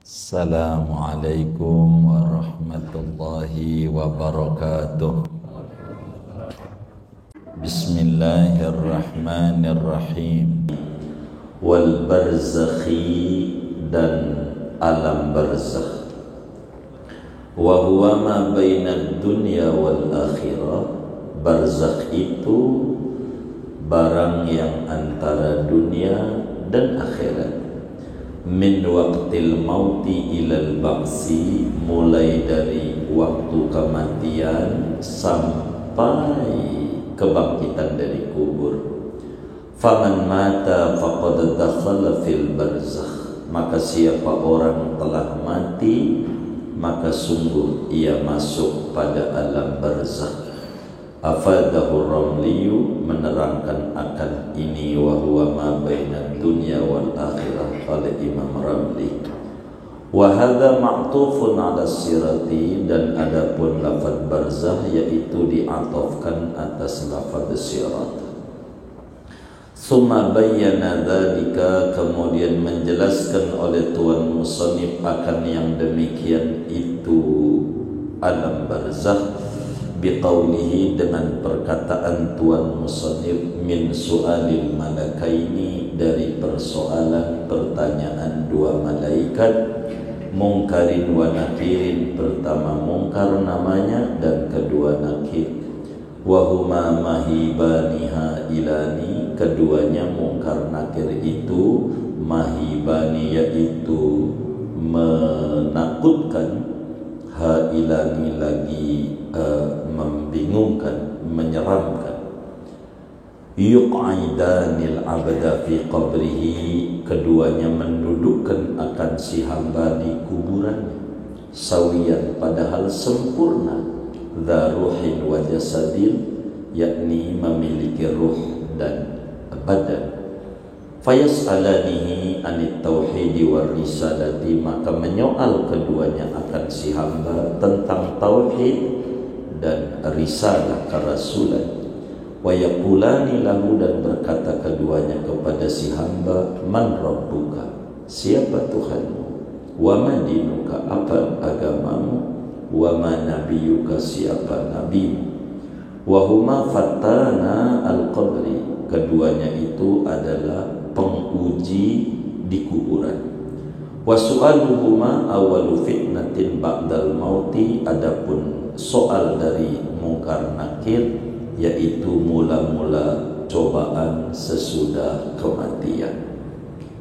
Assalamualaikum warahmatullahi wabarakatuh. Bismillahirrahmanirrahim. Wal barzakhi, dan alam barzakh. Wa huwa ma bainad dunya wal akhirah. Barzakh itu barang yang antara dunia dan akhirat. Min waqtil mauti ilal ba'si, mulai dari waktu kematian sampai kebangkitan dari kubur. Faman mata faqad dakhala fil barzakh, maka siapa orang telah mati maka sungguh ia masuk pada alam barzakh. Afadahu Ramliyu, menerangkan akan ini wa huwa ma bainad dunya wal akhirah oleh Imam Ramli. Wa hadza ma'tufun 'ala sirati, dan adapun lafaz barzakh yaitu diatofkan atas lafaz sirat. Summa bayyana dzalika, kemudian menjelaskan oleh Tuan Musannif akan yang demikian itu alam barzakh biqaulihi, dengan perkataan Tuan Musannif, min su'alil malakaini, dari persoalan pertanyaan dua malaikat, mungkarin wa nakirin, pertama mungkar namanya dan kedua nakir. Wa huma mahibaniha ilani, keduanya mungkar nakir itu mahibani, yaitu menakutkan, hailani lagi membingungkan, menyeramkan. Yuq'idanil abda fi qabrihi, keduanya mendudukkan akan si hamba di kuburannya. Sawiyan, padahal sempurna. Dza ruhin wa jasadin, yakni memiliki ruh dan badan. Fayas'alanihi anit tauhidi war risalati, maka menyoal keduanya akan si hamba tentang tauhid dan risalah kerasulan. Wa yaqulani lahu, dan berkata keduanya kepada si hamba, man rabbuka, siapa Tuhanmu, wa ma dinuka, apa agamamu, wa ma nabiyuka, siapa nabimu. Wa huma fatana al-qabri, keduanya itu adalah penguji di kuburan. Wa su'aluhuma awalu fitnatin ba'dal mauti, adapun soal dari mungkar nakir yaitu mula-mula cobaan sesudah kematian.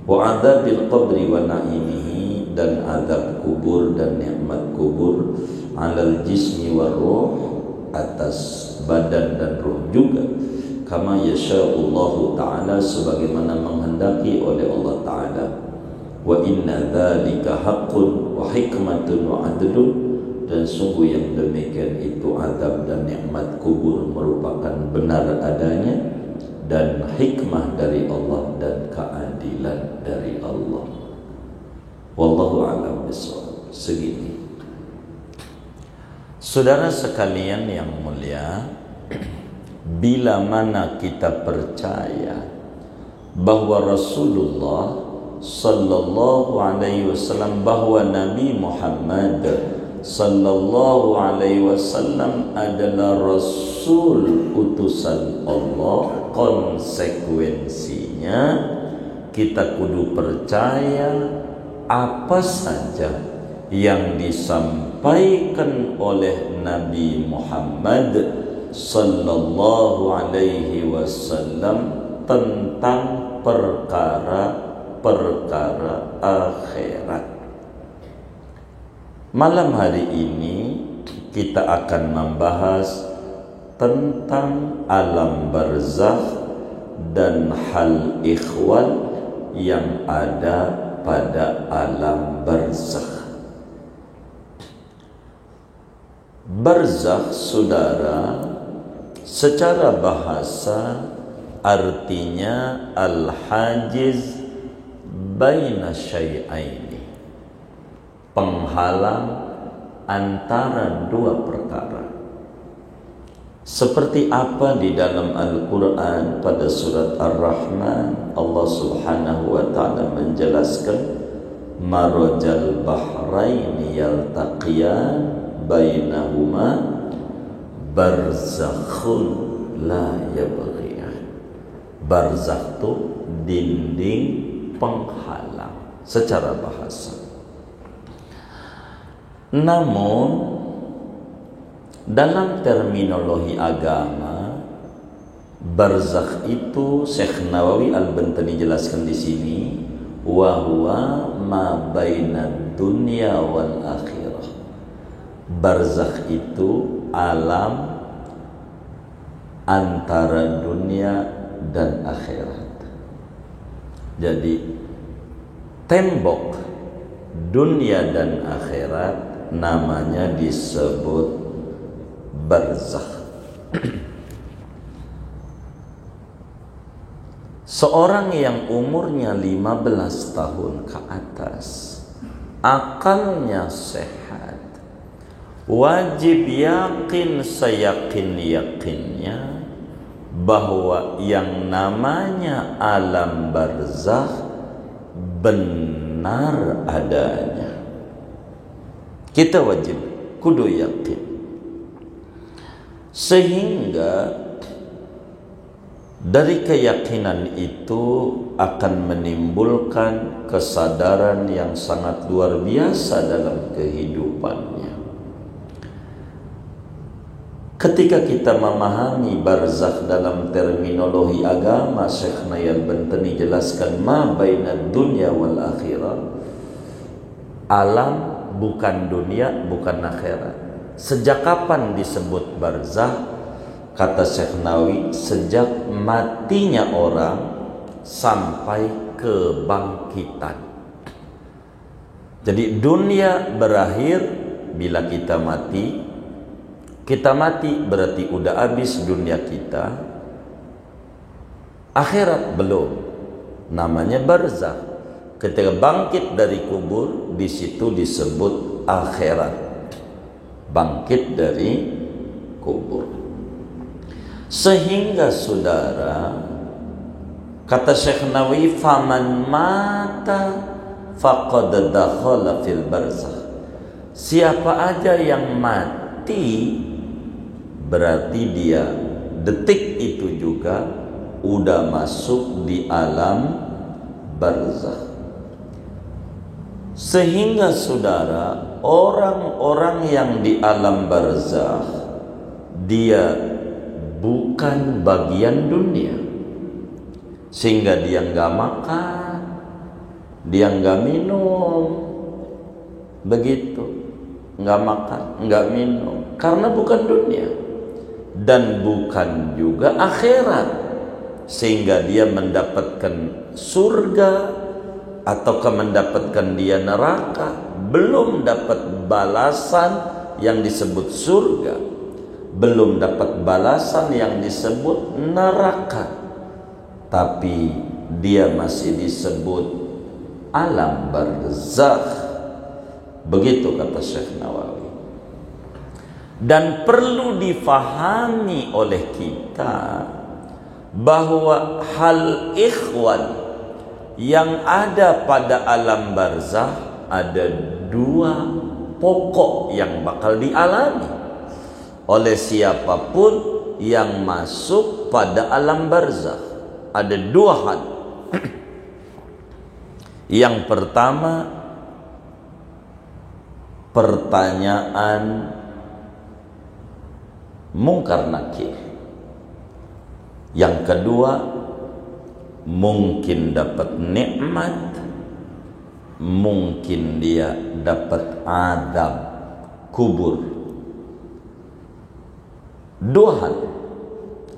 Wa adzabil qabri wa na'imihi, dan azab kubur dan nikmat kubur, alal jismi war ruh, atas badan dan ruh juga, kama yasha'ullahu ta'ala, sebagaimana menghendaki oleh Allah ta'ala. Wa inna dzalika haqqun wa hikmatun wa adlun, dan sungguh yang demikian itu azab dan nikmat kubur merupakan benar adanya dan hikmah dari Allah dan keadilan dari Allah. Wallahu a'lam bishawab. Segini. Saudara sekalian yang mulia, bila mana kita percaya bahwa Rasulullah sallallahu alaihi wasallam, bahwa Nabi Muhammad sallallahu alaihi wasallam adalah Rasul utusan Allah, konsekuensinya kita kudu percaya apa saja yang disampaikan oleh Nabi Muhammad sallallahu alaihi wasallam tentang perkara-perkara akhirat. Malam hari ini kita akan membahas tentang alam barzakh dan hal ikhwal yang ada pada alam barzakh. Barzakh, saudara, secara bahasa artinya al-hajiz baina syai'aini, penghalang antara dua perkara. Seperti apa di dalam Al-Quran pada surat Ar-Rahman, Allah subhanahu wa ta'ala menjelaskan marajal bahraini yaltaqiyan bainahuma barzakhun la yabghiyan. Barzakh itu dinding penghalang secara bahasa. Namun dalam terminologi agama, barzakh itu Syekh Nawawi Al-Bantani jelaskan di sini, wa huwa ma bainad dunya wal akhirah. Barzakh itu alam antara dunia dan akhirat. Jadi tembok dunia dan akhirat namanya disebut barzakh. Seorang yang umurnya 15 tahun ke atas, akalnya sehat, wajib yakin seyakin-yakinnya bahwa yang namanya alam barzakh benar adanya. Kita wajib kudu yakin. Sehingga dari keyakinan itu akan menimbulkan kesadaran yang sangat luar biasa dalam kehidupannya. Ketika kita memahami barzakh dalam terminologi agama, Syekh Nayal Bantani jelaskan ma bainad dunya wal akhirah. Alam bukan dunia, bukan akhirat. Sejak kapan disebut barzakh? Kata Syekh Nawawi, sejak matinya orang sampai kebangkitan. Jadi dunia berakhir bila kita mati. Kita mati berarti udah habis dunia kita. Akhirat belum. Namanya barzakh. Ketika bangkit dari kubur, di situ disebut akhirat. Bangkit dari kubur. Sehingga saudara, kata Syekh Nawawi, faman mata faqad dakhala fil barzakh. Siapa aja yang mati, berarti dia detik itu juga udah masuk di alam barzakh. Sehingga saudara, orang-orang yang di alam barzakh, dia bukan bagian dunia. Sehingga dia nggak makan, dia nggak minum, begitu, nggak makan, nggak minum, karena bukan dunia. Dan bukan juga akhirat, sehingga dia mendapatkan surga ataukah mendapatkan dia neraka, belum dapat balasan yang disebut surga, belum dapat balasan yang disebut neraka, tapi dia masih disebut alam barzakh. Begitu kata Syekh Nawawi. Dan perlu difahami oleh kita bahwa hal ikhwan yang ada pada alam barzakh ada dua pokok yang bakal dialami oleh siapapun yang masuk pada alam barzakh. Ada dua hal. Yang pertama, pertanyaan mungkar nakir. Yang kedua, mungkin dapat nikmat, mungkin dia dapat azab kubur. Dua hal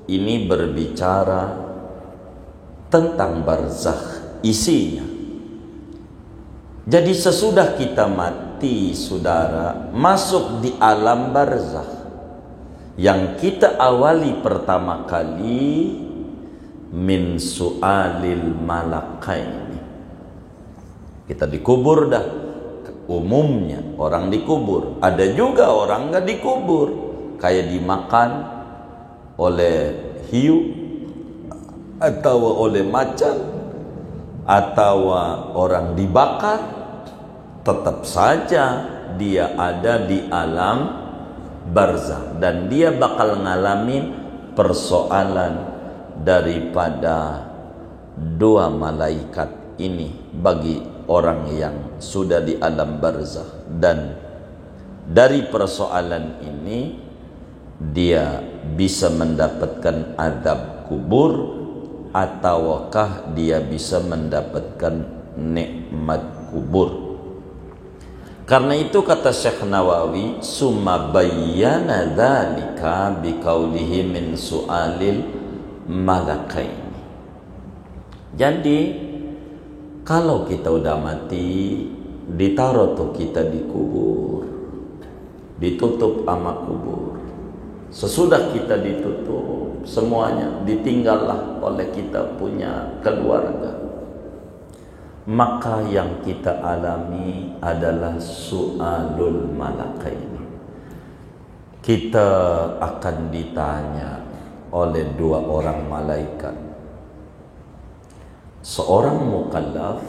ini berbicara tentang barzakh isinya. Jadi sesudah kita mati, saudara, masuk di alam barzakh, yang kita awali pertama kali min su'alil malakaini. Kita dikubur dah. Umumnya orang dikubur. Ada juga orang gak dikubur, kayak dimakan oleh hiu atau oleh macan atau orang dibakar tetap saja dia ada di alam barzakh dan dia bakal ngalamin persoalan daripada dua malaikat ini bagi orang yang sudah di alam barzakh. Dan dari persoalan ini dia bisa mendapatkan azab kubur ataukah dia bisa mendapatkan nikmat kubur. Karena itu kata Syekh Nawawi, summa bayyana dzalika biqaulihi min su'alil malakaini. Jadi kalau kita udah mati, ditaruh tuh kita di kubur, ditutup sama kubur. Sesudah kita ditutup, semuanya ditinggallah oleh kita punya keluarga. Maka yang kita alami adalah su'alul malakaini. Kita akan ditanya oleh dua orang malaikat. Seorang mukallaf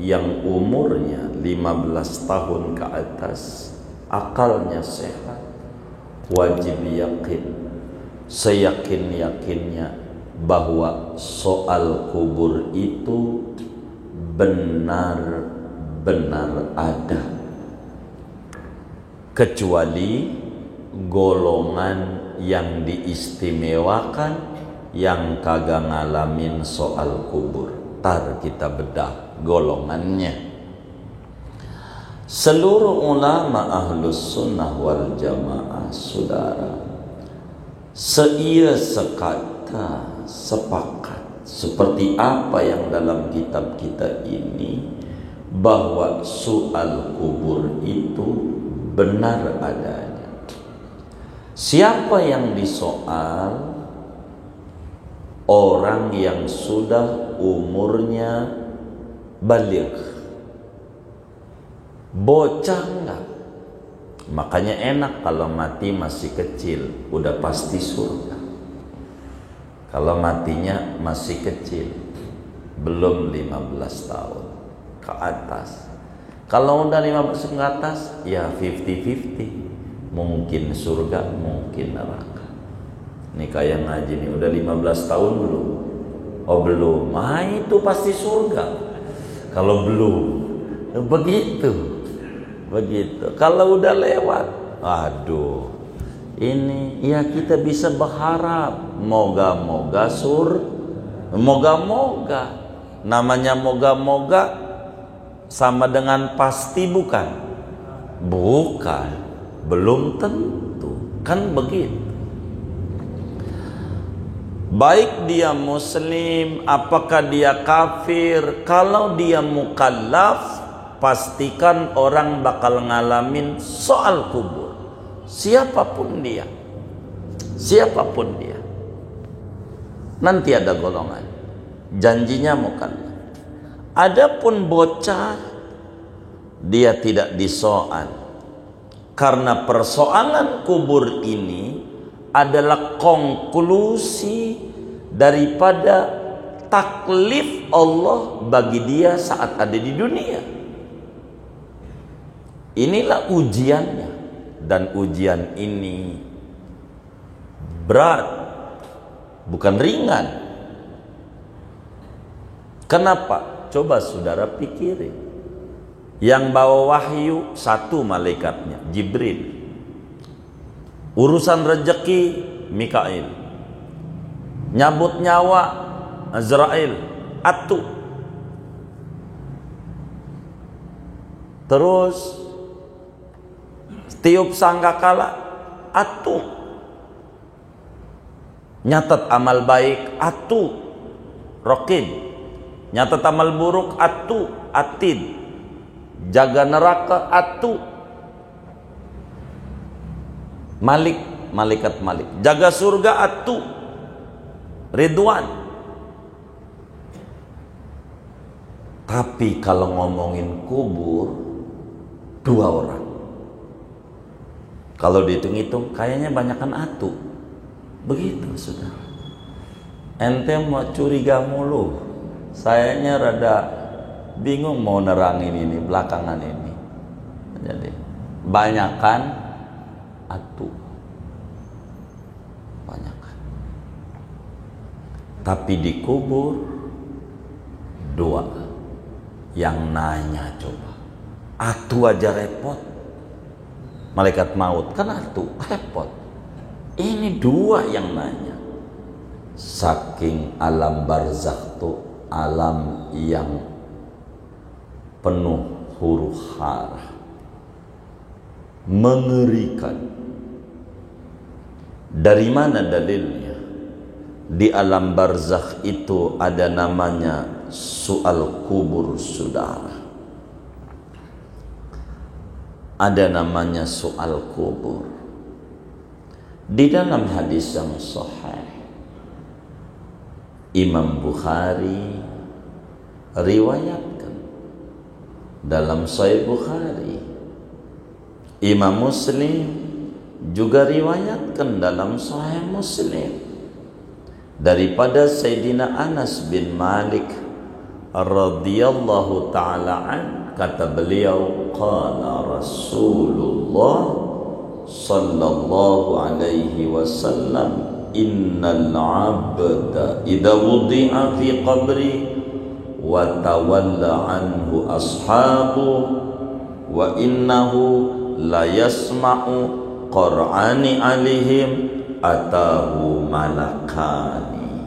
yang umurnya 15 tahun ke atas, akalnya sehat, wajib yakin, seyakin-yakinnya bahwa soal kubur itu benar-benar ada, kecuali golongan yang diistimewakan yang kagak ngalamin soal kubur. Tar kita bedah golongannya. Seluruh ulama ahlus sunnah wal jamaah, saudara, seia sekata sepakat seperti apa yang dalam kitab kita ini, bahwa soal kubur itu benar adanya. Siapa yang disoal? Orang yang sudah umurnya baligh, bocah enggak. Makanya enak kalau mati masih kecil, udah pasti surga. Kalau matinya masih kecil, belum 15 tahun ke atas. Kalau udah 15 ke atas, ya 50-50. Mungkin surga, mungkin neraka. Ini kayak ngaji nih, udah 15 tahun belum? Oh belum, itu pasti surga. Kalau belum, begitu. Kalau udah lewat, aduh, ini ya kita bisa berharap moga-moga moga-moga. Namanya moga-moga sama dengan pasti bukan? Bukan, belum tentu, kan begitu. Baik dia muslim, apakah dia kafir, kalau dia mukallaf, pastikan orang bakal ngalamin soal kubur. Siapapun dia, nanti ada golongan janjinya mukallaf. Adapun bocah, dia tidak disoal, karena persoalan kubur ini adalah konklusi daripada taklif Allah bagi dia saat ada di dunia. Inilah ujiannya, dan ujian ini berat, bukan ringan. Kenapa? Coba saudara pikirin. Yang bawa wahyu satu malaikatnya, Jibril. Urusan rezeki, Mikail. Nyabut nyawa, Azrail. Atu. Terus tiup sangkakala, Atu. Nyatat amal baik, Atu. Raqib. Nyatat amal buruk, Atu. Atid. Jaga neraka, Atu. Malik, malaikat Malik. Jaga surga, Atu. Ridwan. Tapi kalau ngomongin kubur, dua orang. Kalau dihitung-hitung kayaknya banyakan Atu. Begitu sudah. Ente mau curiga mulu. Sayanya rada bingung mau nerangin ini belakangan ini. Jadi banyakan atu, banyakan. Tapi dikubur dua. Yang nanya coba, atu aja repot. Malaikat maut kan atu repot. Ini dua yang nanya. Saking alam barzakh tuh alam yang penuh huru hara, mengerikan. Dari mana dalilnya? Di alam barzakh itu ada namanya soal kubur, saudara. Ada namanya soal kubur. Di dalam hadis yang sahih, Imam Bukhari riwayatkan dalam Sahih Bukhari, Imam Muslim juga riwayatkan dalam Sahih Muslim daripada Sayyidina Anas bin Malik radhiyallahu ta'ala an, kata beliau, qala Rasulullah sallallahu alaihi wasallam, innal abda idza wudi'a fi qabri wa tawalla anhu ashabu wa innahu la yasma'u qur'ani alihim atahu malakani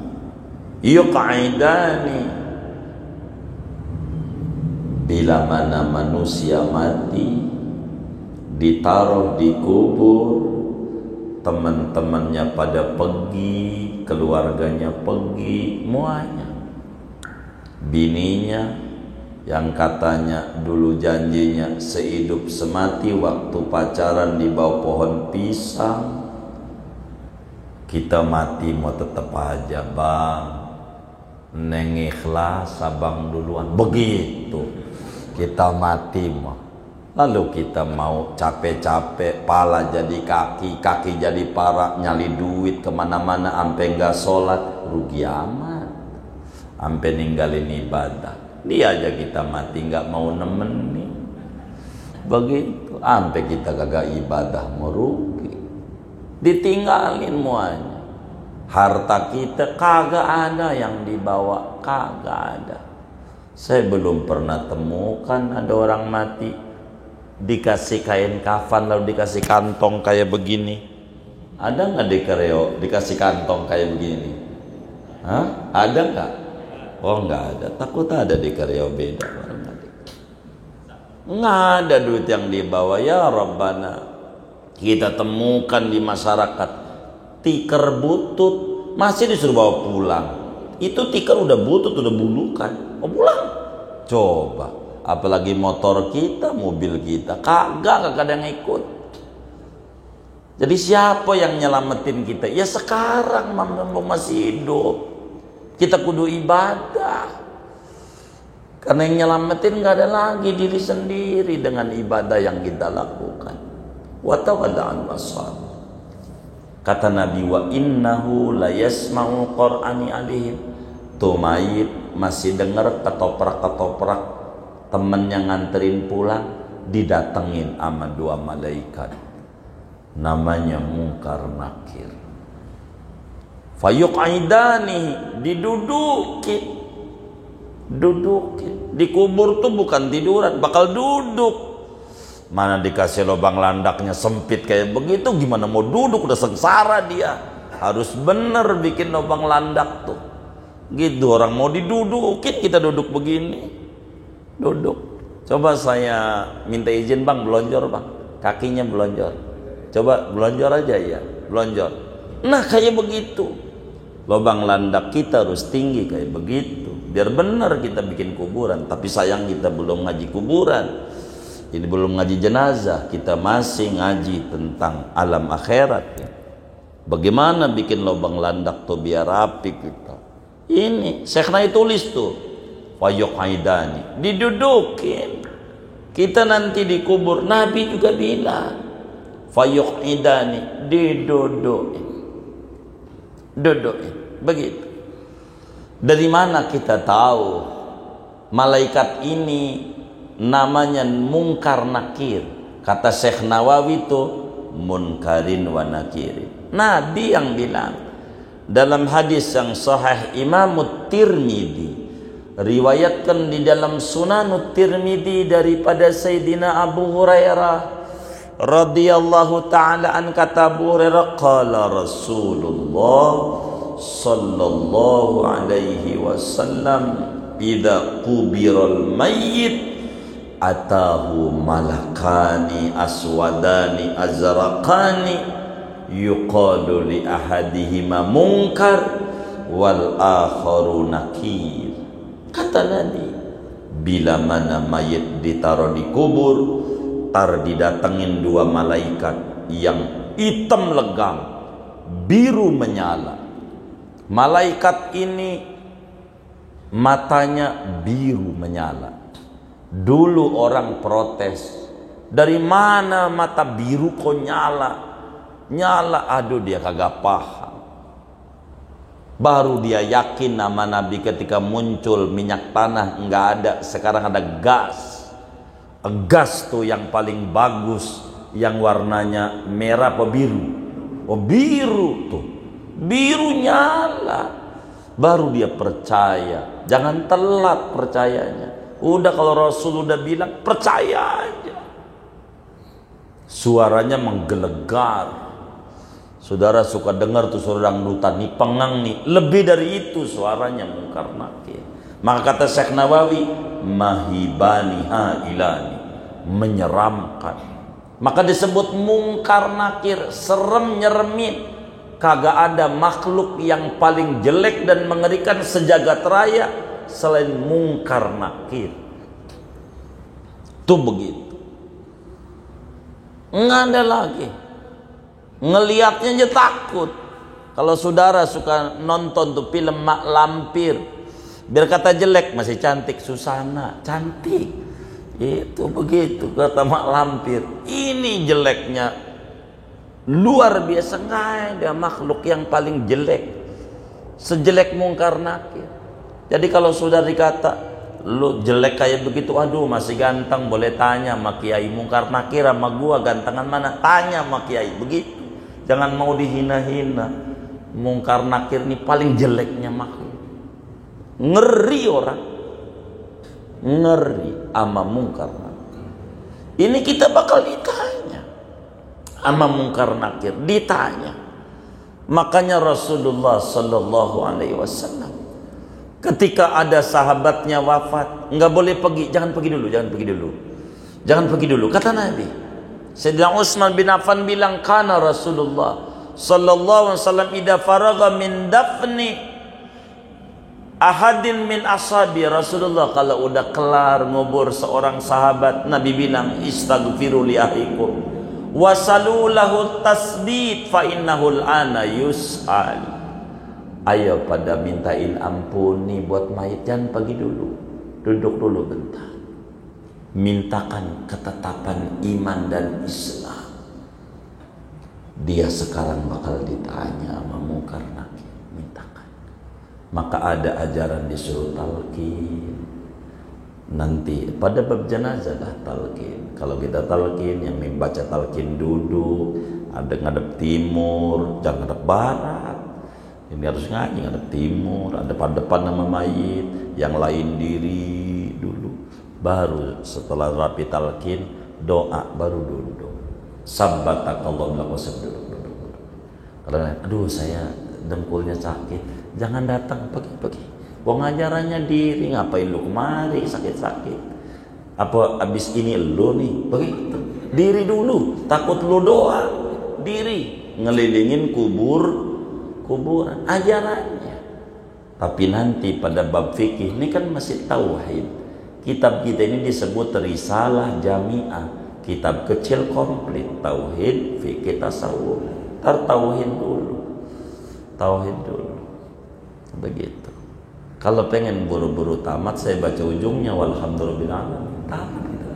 yuq'idani. Bila mana manusia mati, ditaruh di kubur, teman-temannya pada pergi, keluarganya pergi, muanya. Bininya yang katanya dulu janjinya sehidup semati waktu pacaran di bawah pohon pisang, kita mati mau tetap aja bang, neng ikhlas abang duluan, begitu kita mati mah. Lalu kita mau capek-capek, pala jadi kaki, kaki jadi parak, nyali duit kemana-mana, ampe nggak sholat, rugi amat, ampe ninggalin ibadah. Dia aja kita mati nggak mau nemenin, begitu, ampe kita kagak ibadah, mau rugi, ditinggalin muanya. Harta kita kagak ada yang dibawa, kagak ada. Saya belum pernah temukan ada orang mati dikasih kain kafan lalu dikasih kantong kayak begini. Ada nggak di Kreo dikasih kantong kayak begini? Hah? Ada nggak? Oh nggak ada. Takut ada di Kreo, beda. Nggak ada duit yang dibawa. Ya Rabbana, kita temukan di masyarakat tikar butut masih disuruh bawa pulang. Itu tikar udah butut, udah bulukan, mau pulang. Coba, apalagi motor kita, mobil kita, kagak ada yang ikut. Jadi siapa yang nyelamatin kita? Ya sekarang masih hidup, kita kudu ibadah. Karena yang nyelamatin gak ada lagi diri sendiri dengan ibadah yang kita lakukan. Wa tawada'an ashab. Kata Nabi, wa innahu la yasma'u qur'ani alihim. Tuh mayit masih dengar ketoprak-ketoprak temennya nganterin pulang, didatengin sama dua malaikat. Namanya Munkar Nakir. Fayuq'idani, didudukin. Dudukin. Dikubur tuh bukan tiduran, bakal duduk. Mana dikasih lubang landaknya sempit kayak begitu, gimana mau duduk, udah sengsara dia. Harus bener bikin lubang landak tuh. Gitu, orang mau didudukin, kita duduk begini. Duduk. Coba saya minta izin bang, belonjor bang, kakinya belonjor. Coba belonjor aja ya, belonjor. Nah kayak begitu. Lubang landak kita harus tinggi kayak begitu, biar benar kita bikin kuburan. Tapi sayang kita belum ngaji kuburan. Ini belum ngaji jenazah, kita masih ngaji tentang alam akhirat ya. Bagaimana bikin lubang landak tuh biar rapi kita. Ini Syekhna tulis tuh, fayuq'idani, didudukin. Kita nanti dikubur, Nabi juga bilang, fayuq'idani, didudukin. Dudukin, begitu. Dari mana kita tahu malaikat ini namanya Munkar Nakir? Kata Syekh Nawawi itu munkarin wa nakirin. Nabi yang bilang dalam hadis yang sahih Imam Tirmidzi, riwayatkan di dalam Sunan Tirmidzi daripada Sayyidina Abu Hurairah radhiyallahu taala an, kata Abu Hurairah, qala Rasulullah sallallahu alaihi wasallam, idza qubiral mayyit atahu malakani aswadani azraqani yuqalu li ahadihima munkar wal akharu nakir. Kata Nabi, bila mana mayit ditaruh di kubur, tar didatengin dua malaikat yang hitam legam, biru menyala. Malaikat ini matanya biru menyala. Dulu orang protes, dari mana mata biru kok nyala? Nyala, aduh dia kagak paham. Baru dia yakin nama Nabi ketika muncul minyak tanah enggak ada, sekarang ada gas. Gas tuh yang paling bagus, yang warnanya merah apa biru? Oh biru tuh, biru nyala. Baru dia percaya. Jangan telat percayanya. Udah kalau Rasul udah bilang, percaya aja. Suaranya menggelegar. Saudara suka dengar tuh suara dangdutan nih, pengang nih, lebih dari itu suaranya mungkar nakir. Maka kata Syekh Nawawi, mahibani hailani, menyeramkan. Maka disebut mungkar nakir, serem nyeremin. Kagak ada makhluk yang paling jelek dan mengerikan sejagat raya selain mungkar nakir. Itu begitu. Nggak ada lagi. Ngelihatnya aja takut. Kalau saudara suka nonton tuh film Mak Lampir, biar kata jelek masih cantik Susana, cantik. Itu begitu kata Mak Lampir. Ini jeleknya luar biasa, nggak ada makhluk yang paling jelek sejelek mungkar nakir. Jadi kalau saudara dikata lu jelek kayak begitu, aduh masih ganteng, boleh tanya sama Kiai mungkar nakir sama gua gantengan mana, tanya sama Kiai begitu. Jangan mau dihina-hina. Mungkar nakir ini paling jeleknya makhluk. Ngeri orang. Ngeri ama mungkar nakir. Ini kita bakal ditanya ama mungkar nakir, ditanya. Makanya Rasulullah sallallahu alaihi wasallam ketika ada sahabatnya wafat, enggak boleh pergi, jangan pergi dulu, jangan pergi dulu. Jangan pergi dulu, kata Nabi. Sayyidina Utsman bin Affan bilang, kana Rasulullah sallallahu alaihi wasallam idza faragha min dafni ahadin min ashabi. Rasulullah kalau udah kelar ngubur seorang sahabat, Nabi bilang, istaghfiru li akhikum wasalu lahu tasbit fa innahu al-ana yus'al. Ayo pada mintain ampuni buat mayit, jangan pergi dulu, duduk dulu bentar. Mintakan ketetapan iman dan Islam. Dia sekarang bakal ditanya sama mungkar nakir, mintakan. Maka ada ajaran disuruh talqin. Nanti pada bab jenazah lah talqin. Kalau kita talqin, yang membaca talqin duduk, ada ngadep timur, jangan ngadep barat. Ini harus ngaji ngadep timur, ada depan nama mayit, yang lain diri dulu. Baru setelah rapi talqin, doa, baru duduk. Sabbatakallahu bilang duduk. Karena aduh saya dengkulnya sakit, jangan datang, pergi. Wong ajarannya diri, ngapain lu kemari sakit-sakit? Apa abis ini lu nih? Begitu. Diri dulu, takut lu doang. Diri ngelilingin kuburan, ajarannya. Tapi nanti pada bab fikih ini kan masih tauhid. Kitab kita ini disebut Risalah Jami'ah, kitab kecil komplit, tauhid, fikih, tasawuf. Tauhid dulu. Begitu. Kalau pengen buru-buru tamat, saya baca ujungnya walhamdulillahirabbil tamat gitu.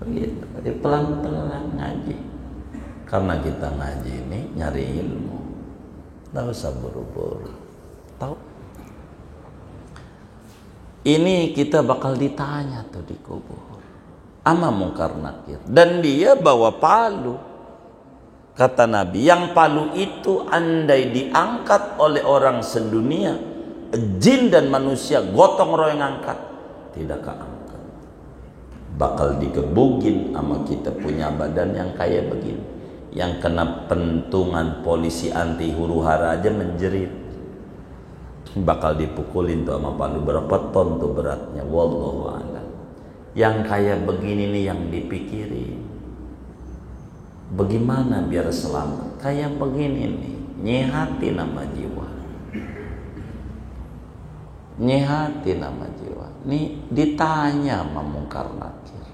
Begitu. Jadi pelan-pelan ngaji. Karena kita ngaji ini nyari ilmu. Enggak usah buru-buru. Tahu? Ini kita bakal ditanya tuh di kubur. ama mungkar nakir, dan dia bawa palu. Kata Nabi, yang palu itu andai diangkat oleh orang sedunia, jin dan manusia gotong royong angkat, tidak keangkat. Bakal digebugin sama kita punya badan yang kayak begini, yang kena pentungan polisi anti huru hara aja menjerit. Bakal dipukulin tuh sama palu. Berapa ton tuh beratnya, wallahu a'lam. Yang kayak begini nih yang dipikirin, bagaimana biar selamat. Kayak begini nih, nyehati nama jiwa, nyehati nama jiwa. Nih ditanya sama mungkar nakir,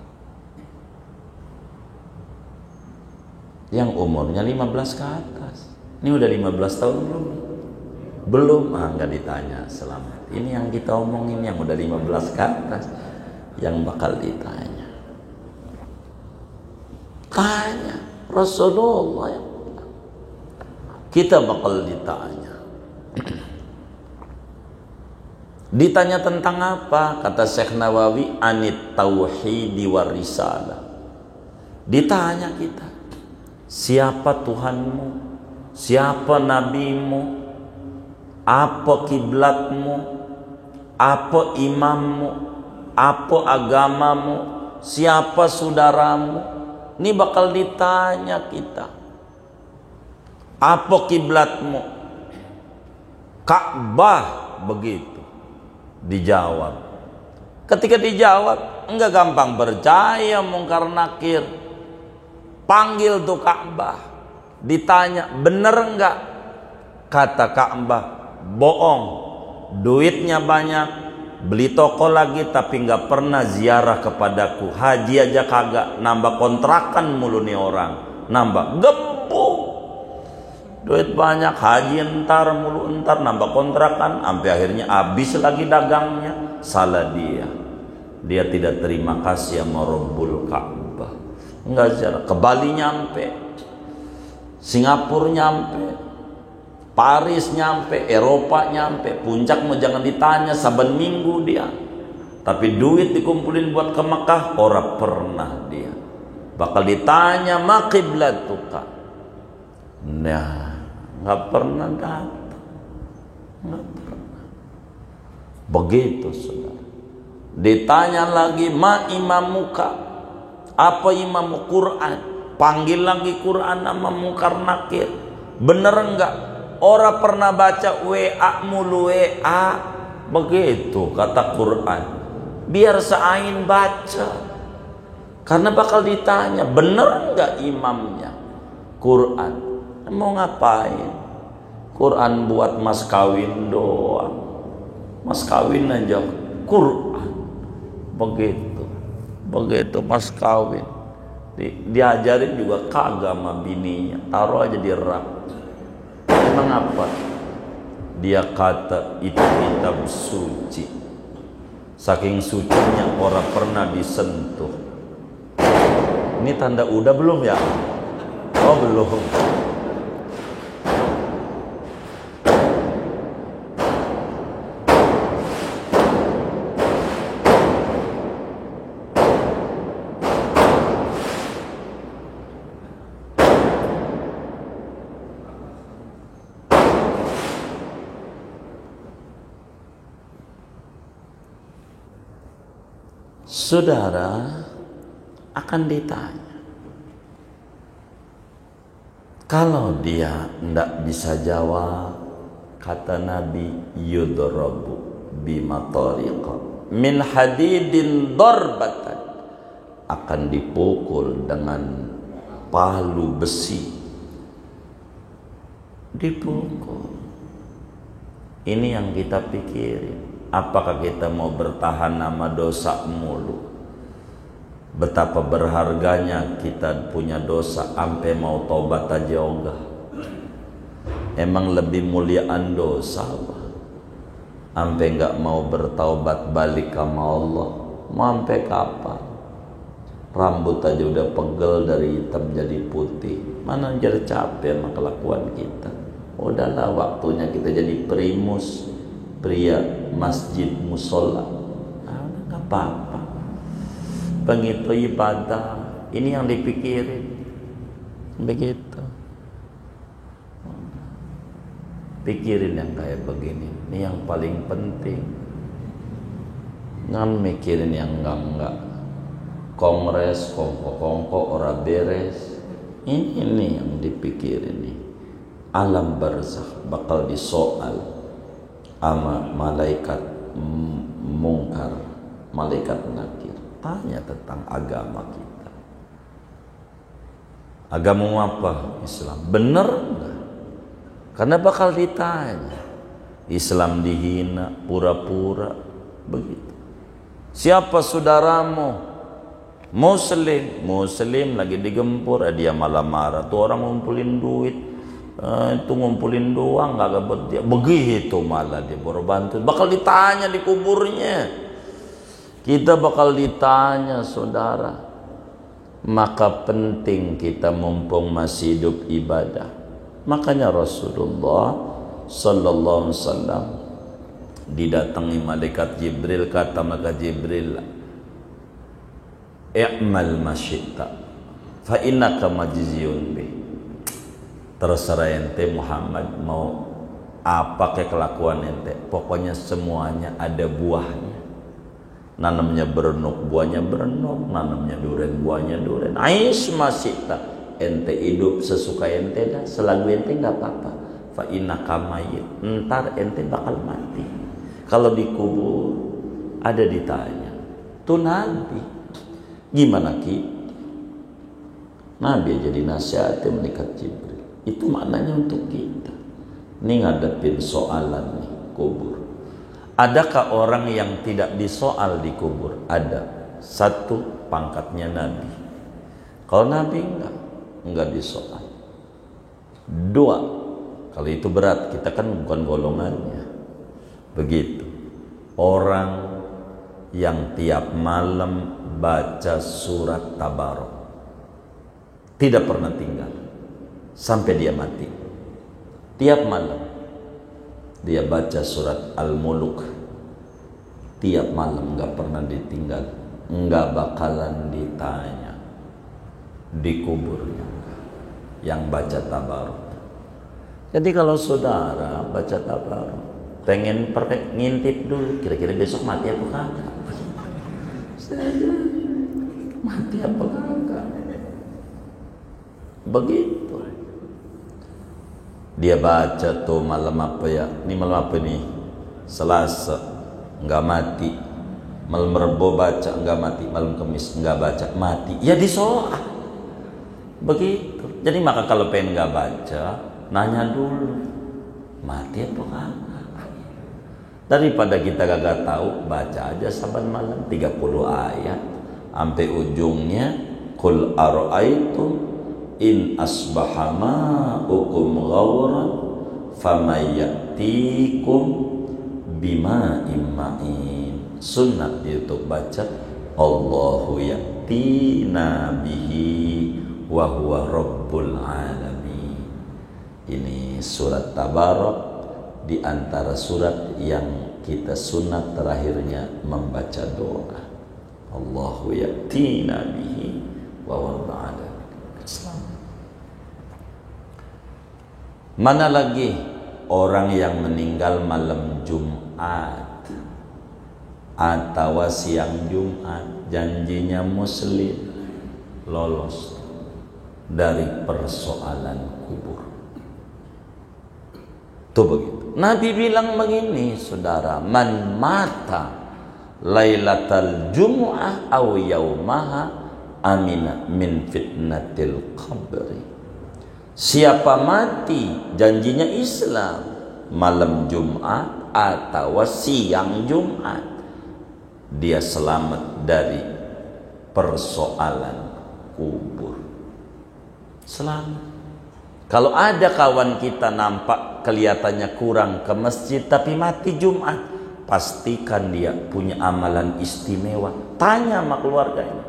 yang umurnya 15 ke atas. Ini udah 15 tahun belum? Belum, nggak ditanya selamat. Ini yang kita omongin yang udah 15 ke atas, yang bakal ditanya. Tanya Rasulullah, ya. Kita bakal ditanya. Ditanya tentang apa? Kata Syekh Nawawi, anit tauhidi war risalah. Ditanya kita, siapa Tuhanmu? Siapa nabimu? Apa kiblatmu? Apa imammu? Apa agamamu? Siapa saudaramu? Ini bakal ditanya kita. Apa kiblatmu? Ka'bah, begitu. Dijawab. Ketika dijawab, enggak gampang percaya mungkar nakir. Panggil tuh Ka'bah. Ditanya, bener enggak? Kata Ka'bah, bohong. Duitnya banyak, beli toko lagi tapi nggak pernah ziarah kepadaku. Haji aja kagak, nambah kontrakan mulu nih orang, nambah gembung. Duit banyak, haji entar mulu, entar nambah kontrakan, sampai akhirnya habis lagi dagangnya. Salah dia tidak terima kasih sama Rabbul Ka'bah. Enggak ziarah. Ke Bali nyampe, Singapura nyampe, Paris nyampe, Eropa nyampe, puncak mau jangan ditanya, saban minggu dia. Tapi duit dikumpulin buat ke Mekah, ora pernah dia. Bakal ditanya, ma qiblatuka. Nah, nggak pernah datang, nggak pernah. Begitu saudara. Ditanya lagi, ma imamuka, apa imam Quran? Panggil lagi Quran nama mungkar nakir. Bener enggak? Orang pernah baca WA mulu WA. Begitu kata Quran. Biar seain baca. Karena bakal ditanya, bener enggak imamnya? Quran. Mau ngapain? Quran buat mas kawin doang. Mas kawin aja Quran. Begitu. Begitu mas kawin. Diajarin juga kagak sama bininya. Taruh aja di rak. Emang apa? Dia kata itu kitab suci. Saking sucinya orang pernah disentuh. Ini tanda udah belum ya? Oh belum. Saudara akan ditanya. Kalau dia tidak bisa jawab, kata Nabi, yudrabu bima tariqa min hadidin darbatan, akan dipukul dengan palu besi. Dipukul. Ini yang kita pikirin. Apakah kita mau bertahan nama dosa mulu? Betapa berharganya kita punya dosa, sampai mau tobat aja ogah. Emang lebih muliaan dosa apa? Sampai nggak mau bertaubat balik sama Allah. Mau sampai kapan? Rambut aja udah pegel dari hitam jadi putih. Mana jadi capek sama kelakuan kita. Udahlah waktunya kita jadi primus, pria masjid musola. Nggak apa-apa. begitu ibadah, ini yang dipikirin. Begitu. Pikirin yang kayak begini, ini yang paling penting. Jangan mikirin yang enggak. Kongres, kongko ora beres. Ini yang dipikirin nih. Alam barzakh bakal disoal sama malaikat mungkar, malaikat nakir. Tanya tentang agama kita. Agamamu apa? Islam. Bener enggak? Karena bakal ditanya. Islam dihina, pura-pura, begitu. Siapa saudaramu? Muslim lagi digempur, dia malah marah. Tuh orang ngumpulin duit, itu ngumpulin doang, nggak buat dia. Begitu malah dia baru bantu. Bakal ditanya di kuburnya. Kita bakal ditanya, saudara. Maka penting kita mumpung masih hidup ibadah. Makanya Rasulullah sallallahu alaihi wasallam didatangi malaikat Jibril, kata maka Jibril, "I'mal masyita fa innaka majziyun bih." Terserah ente Muhammad mau apa ke kelakuan ente, pokoknya semuanya ada buahnya. Nanamnya berenuk, buahnya berenuk. Nanamnya duren, buahnya duren. Aish masyita, ente hidup sesuka ente dah, selagi ente nggak apa-apa. Fa innaka mayyit, entar ente bakal mati. Kalau dikubur ada ditanya, tuh Nabi gimana Ki? Nabi jadi nasihatnya malaikat Jibril. Itu maknanya untuk kita. Ini ngadepin soalan nih, kubur. Adakah orang yang tidak disoal di kubur? Ada. Satu, pangkatnya Nabi. Kalau Nabi enggak disoal. Dua, kalau itu berat, kita kan bukan golongannya. Begitu. Orang yang tiap malam baca surat Tabarok, tidak pernah tinggal sampai dia mati. Tiap malam dia baca surat Al-Muluk, tiap malam, nggak pernah ditinggal, nggak bakalan ditanya di kuburnya yang baca Tabarok. Jadi kalau saudara baca Tabarok, pengen ngintip dulu, kira-kira besok mati apa kagak? Mati apa kagak? Begitu. Dia baca tuh malam apa ya? Ini malam apa nih? Selasa, nggak mati. Malam Rebo baca, nggak mati. Malam Kamis nggak baca, mati. Ya disoal. Begitu. Jadi maka kalau pengen nggak baca, nanya dulu, mati apa kagak? Daripada kita gak tahu, baca aja saban malam 30 ayat sampai ujungnya. Qul ara'aitum in asbaha ma'ukum ghauran famayatikum bima'im ma'in. Sunnah itu baca Allahu ya'tina bihi wa huwa rabbul alamin. Ini surat Tabarok, di antara surat yang kita sunat terakhirnya membaca doa Allahu ya'tina bihi wa huwa rabbul alamin. Mana lagi orang yang meninggal malam Jumat atau siang Jumat, janjinya Muslim, lolos dari persoalan kubur. Tuh begitu. Nabi bilang begini, saudara, man mata lailatal jumu'ah aw yaumaha amina min fitnatil qabri. Siapa mati, janjinya Islam, malam Jumat atau siang Jumat, dia selamat dari persoalan kubur. Selamat. Kalau ada kawan kita nampak kelihatannya kurang ke masjid tapi mati Jumat, pastikan dia punya amalan istimewa. Tanya sama keluarganya,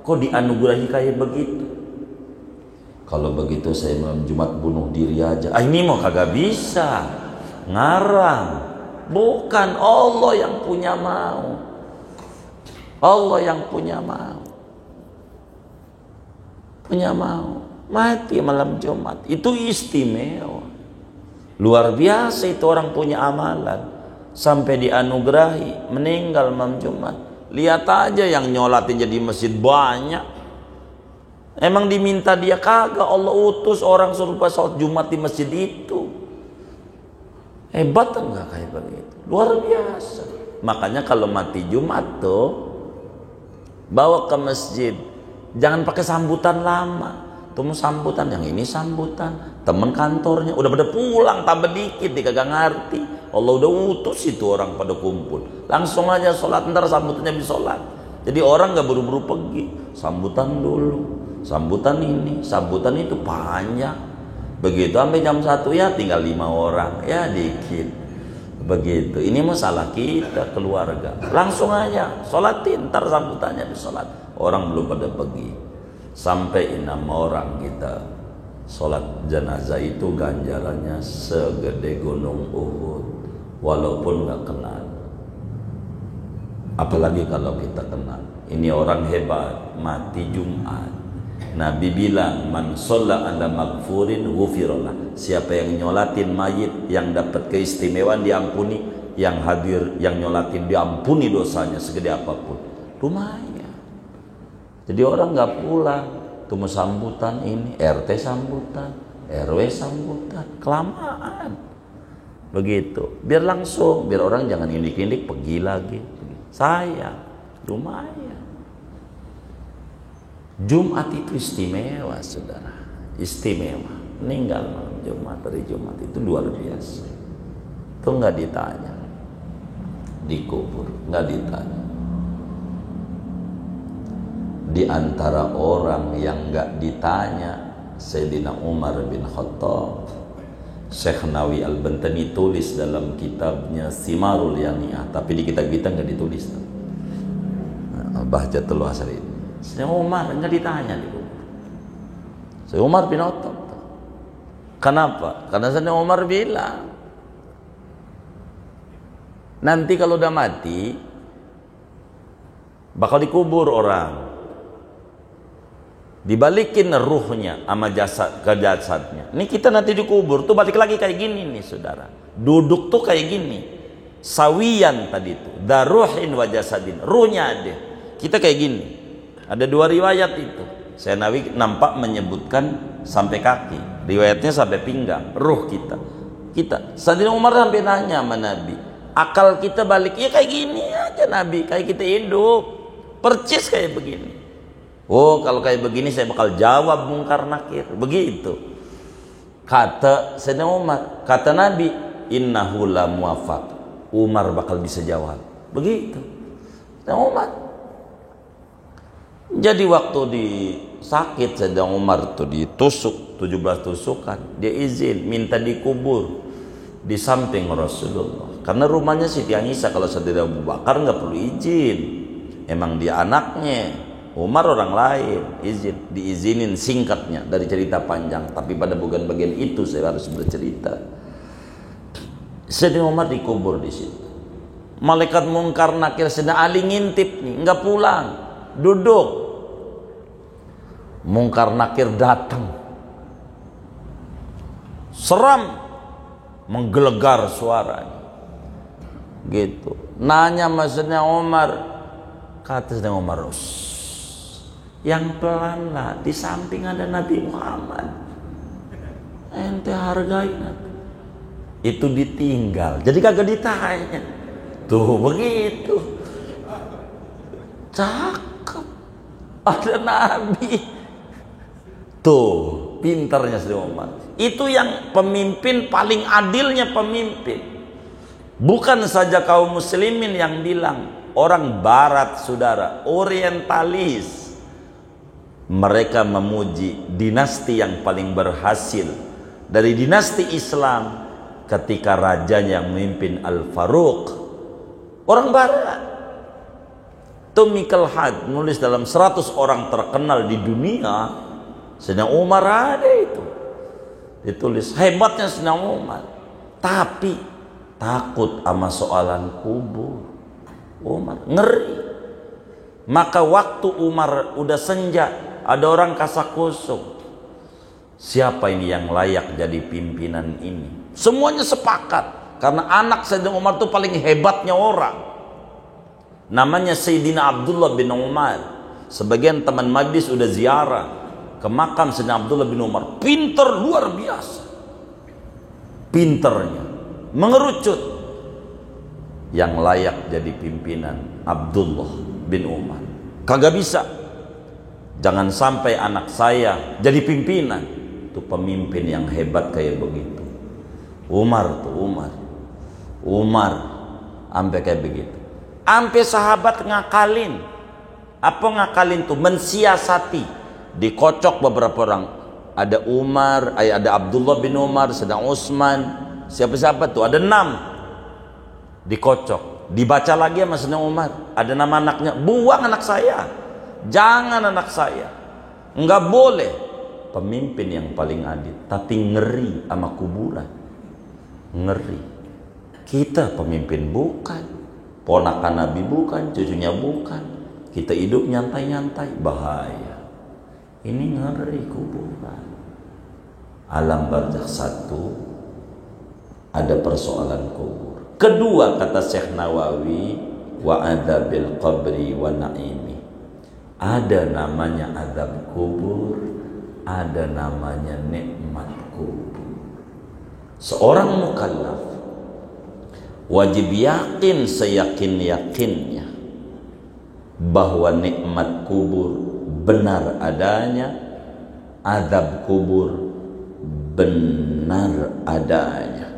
kok dianugerahi kayak begitu? Kalau begitu saya malam Jumat bunuh diri aja. Ini mau kagak bisa. Ngarang. Bukan, Allah yang punya mau. Allah yang punya mau. punya mau mati malam Jumat. Itu istimewa. Luar biasa itu orang punya amalan sampai dianugerahi meninggal malam Jumat. Lihat aja yang nyolatin jadi masjid banyak. Emang diminta dia? Kagak, Allah utus orang suruh sholat Jumat di masjid itu. Hebat enggak kayak begitu? Luar biasa. Makanya kalau mati Jumat tuh bawa ke masjid, jangan pakai sambutan lama. Tuh sambutan, yang ini sambutan temen kantornya udah pada pulang, tambah dikit dia kagak ngerti. Allah udah utus itu orang pada kumpul, langsung aja sholat, ntar sambutannya bisa sholat. Jadi orang nggak buru-buru pergi, sambutan dulu, sambutan ini, sambutan itu panjang. Begitu sampai jam 1 ya tinggal 5 orang, ya dikit. Begitu. Ini masalah kita keluarga. Langsung aja sholatin, ntar sambutannya bisa sholat. Orang belum pada pergi. Sampai 6 orang kita sholat jenazah itu ganjarannya segede gunung Uhud, walaupun nggak kenal. Apalagi kalau kita kenal. Ini orang hebat, mati Jumat. Nabi bilang, man sholla ala maghfurin ghufirallah. Siapa yang nyolatin mayit yang dapat keistimewaan diampuni, yang hadir yang nyolatin diampuni dosanya segede apapun. Lumayan. Jadi orang nggak pulang, cuma sambutan ini, RT sambutan, RW sambutan, kelamaan. Begitu. Biar langsung, biar orang jangan indik-indik pergi lagi. Saya lumayan. Jumat itu istimewa, saudara. Istimewa. Meninggal malam Jumat, dari Jumat itu luar biasa. Itu nggak ditanya, dikubur, nggak ditanya. Di antara orang yang nggak ditanya, Sayyidina Umar bin Khattab. Syekh Nawawi Al-Bantani tulis dalam kitabnya Simarul Yani'ah, tapi di kitab kita nggak ditulis. Bahjatul Asri. Sayyidina Umar nggak ditanya di kubur. Sayyidina Umar bin Khattab. Kenapa? Karena Sayyidina Umar bilang, nanti kalau udah mati bakal dikubur orang. Dibalikin ruhnya sama jasad ke jasadnya. Ini kita nanti dikubur tuh balik lagi kayak gini nih, saudara. Duduk tuh kayak gini. Sawiyan tadi tuh, daruhin wa jasadin. Ruhnya ada. Kita kayak gini. Ada 2 riwayat itu. Saya Nawawi nampak menyebutkan sampai kaki. Riwayatnya sampai pinggang. Ruh kita. Sayyidina Umar sampai nanya sama Nabi, akal kita balik ya kayak gini aja Nabi, kayak kita hidup. Percis kayak begini. Oh, kalau kayak begini saya bakal jawab mungkar nakir. Begitu kata Sayyidina Umar. Kata Nabi, innahu la muwafaq. Umar bakal bisa jawab. Begitu Sayyidina Umar. Jadi waktu di sakit Sayyidina Umar tuh ditusuk 17 tusukan, dia izin minta dikubur di samping Rasulullah. Karena rumahnya Siti Aisyah, kalau Sayyidina Abu Bakar nggak perlu izin. Emang dia anaknya. Umar orang lain, diizinin singkatnya dari cerita panjang, tapi pada bagian itu saya harus bercerita. Sayyidina Umar dikubur di situ. Malaikat mungkar nakir Sayyidina Ali ngintip nih, nggak pulang, duduk. Mungkar nakir datang, seram, menggelegar suaranya, gitu. Nanya Sayyidina Umar, kata Sayyidina Umar, yang pelan lah, di samping ada Nabi Muhammad, ente hargai Nabi. Itu ditinggal, jadi kagak ditanya. Tuh begitu, cakep, ada Nabi. Tuh pintarnya Sayyidina Umar. Itu yang pemimpin paling adilnya pemimpin. Bukan saja kaum muslimin yang bilang, orang barat saudara, orientalis. Mereka memuji dinasti yang paling berhasil dari dinasti Islam ketika rajanya yang memimpin Al-Faruq, orang barat. Michael Hart menulis dalam 100 orang terkenal di dunia, Sayyidina Umar ada itu. Ditulis hebatnya Sayyidina Umar, tapi takut sama soalan kubur. Umar ngeri. Maka waktu Umar udah senja, ada orang kasakusuk. Siapa ini yang layak jadi pimpinan ini? Semuanya sepakat. Karena anak Sayyidina Umar itu paling hebatnya orang. Namanya Sayyidina Abdullah bin Umar. Sebagian teman majlis sudah ziarah ke makam Sayyidina Abdullah bin Umar. Pinter luar biasa. Pinternya. Mengerucut. Yang layak jadi pimpinan Abdullah bin Umar. Kagak bisa. Jangan sampai anak saya jadi pimpinan. Itu pemimpin yang hebat kayak begitu. Umar sampai kayak begitu. Sampai sahabat ngakalin. Apa ngakalin tuh? Mensiasati. Dikocok beberapa orang. Ada Umar, ada Abdullah bin Umar, sedang Utsman. Siapa-siapa tuh? Ada 6. Dikocok. Dibaca lagi sama Sayyidina Umar. Ada nama anaknya. Buang anak saya. Jangan anak saya. Enggak boleh. Pemimpin yang paling adil. Tapi ngeri sama kuburan. Ngeri. Kita pemimpin bukan. Ponakan Nabi bukan. Cucunya bukan. Kita hidup nyantai-nyantai. Bahaya. Ini ngeri kuburan. Alam barzakh 1. Ada persoalan kubur. Kedua kata Syekh Nawawi. Wa adzabil qabri wa naimi. Ada namanya azab kubur. Ada namanya nikmat kubur. Seorang mukallaf wajib yakin seyakin-yakinnya bahwa nikmat kubur benar adanya, azab kubur benar adanya.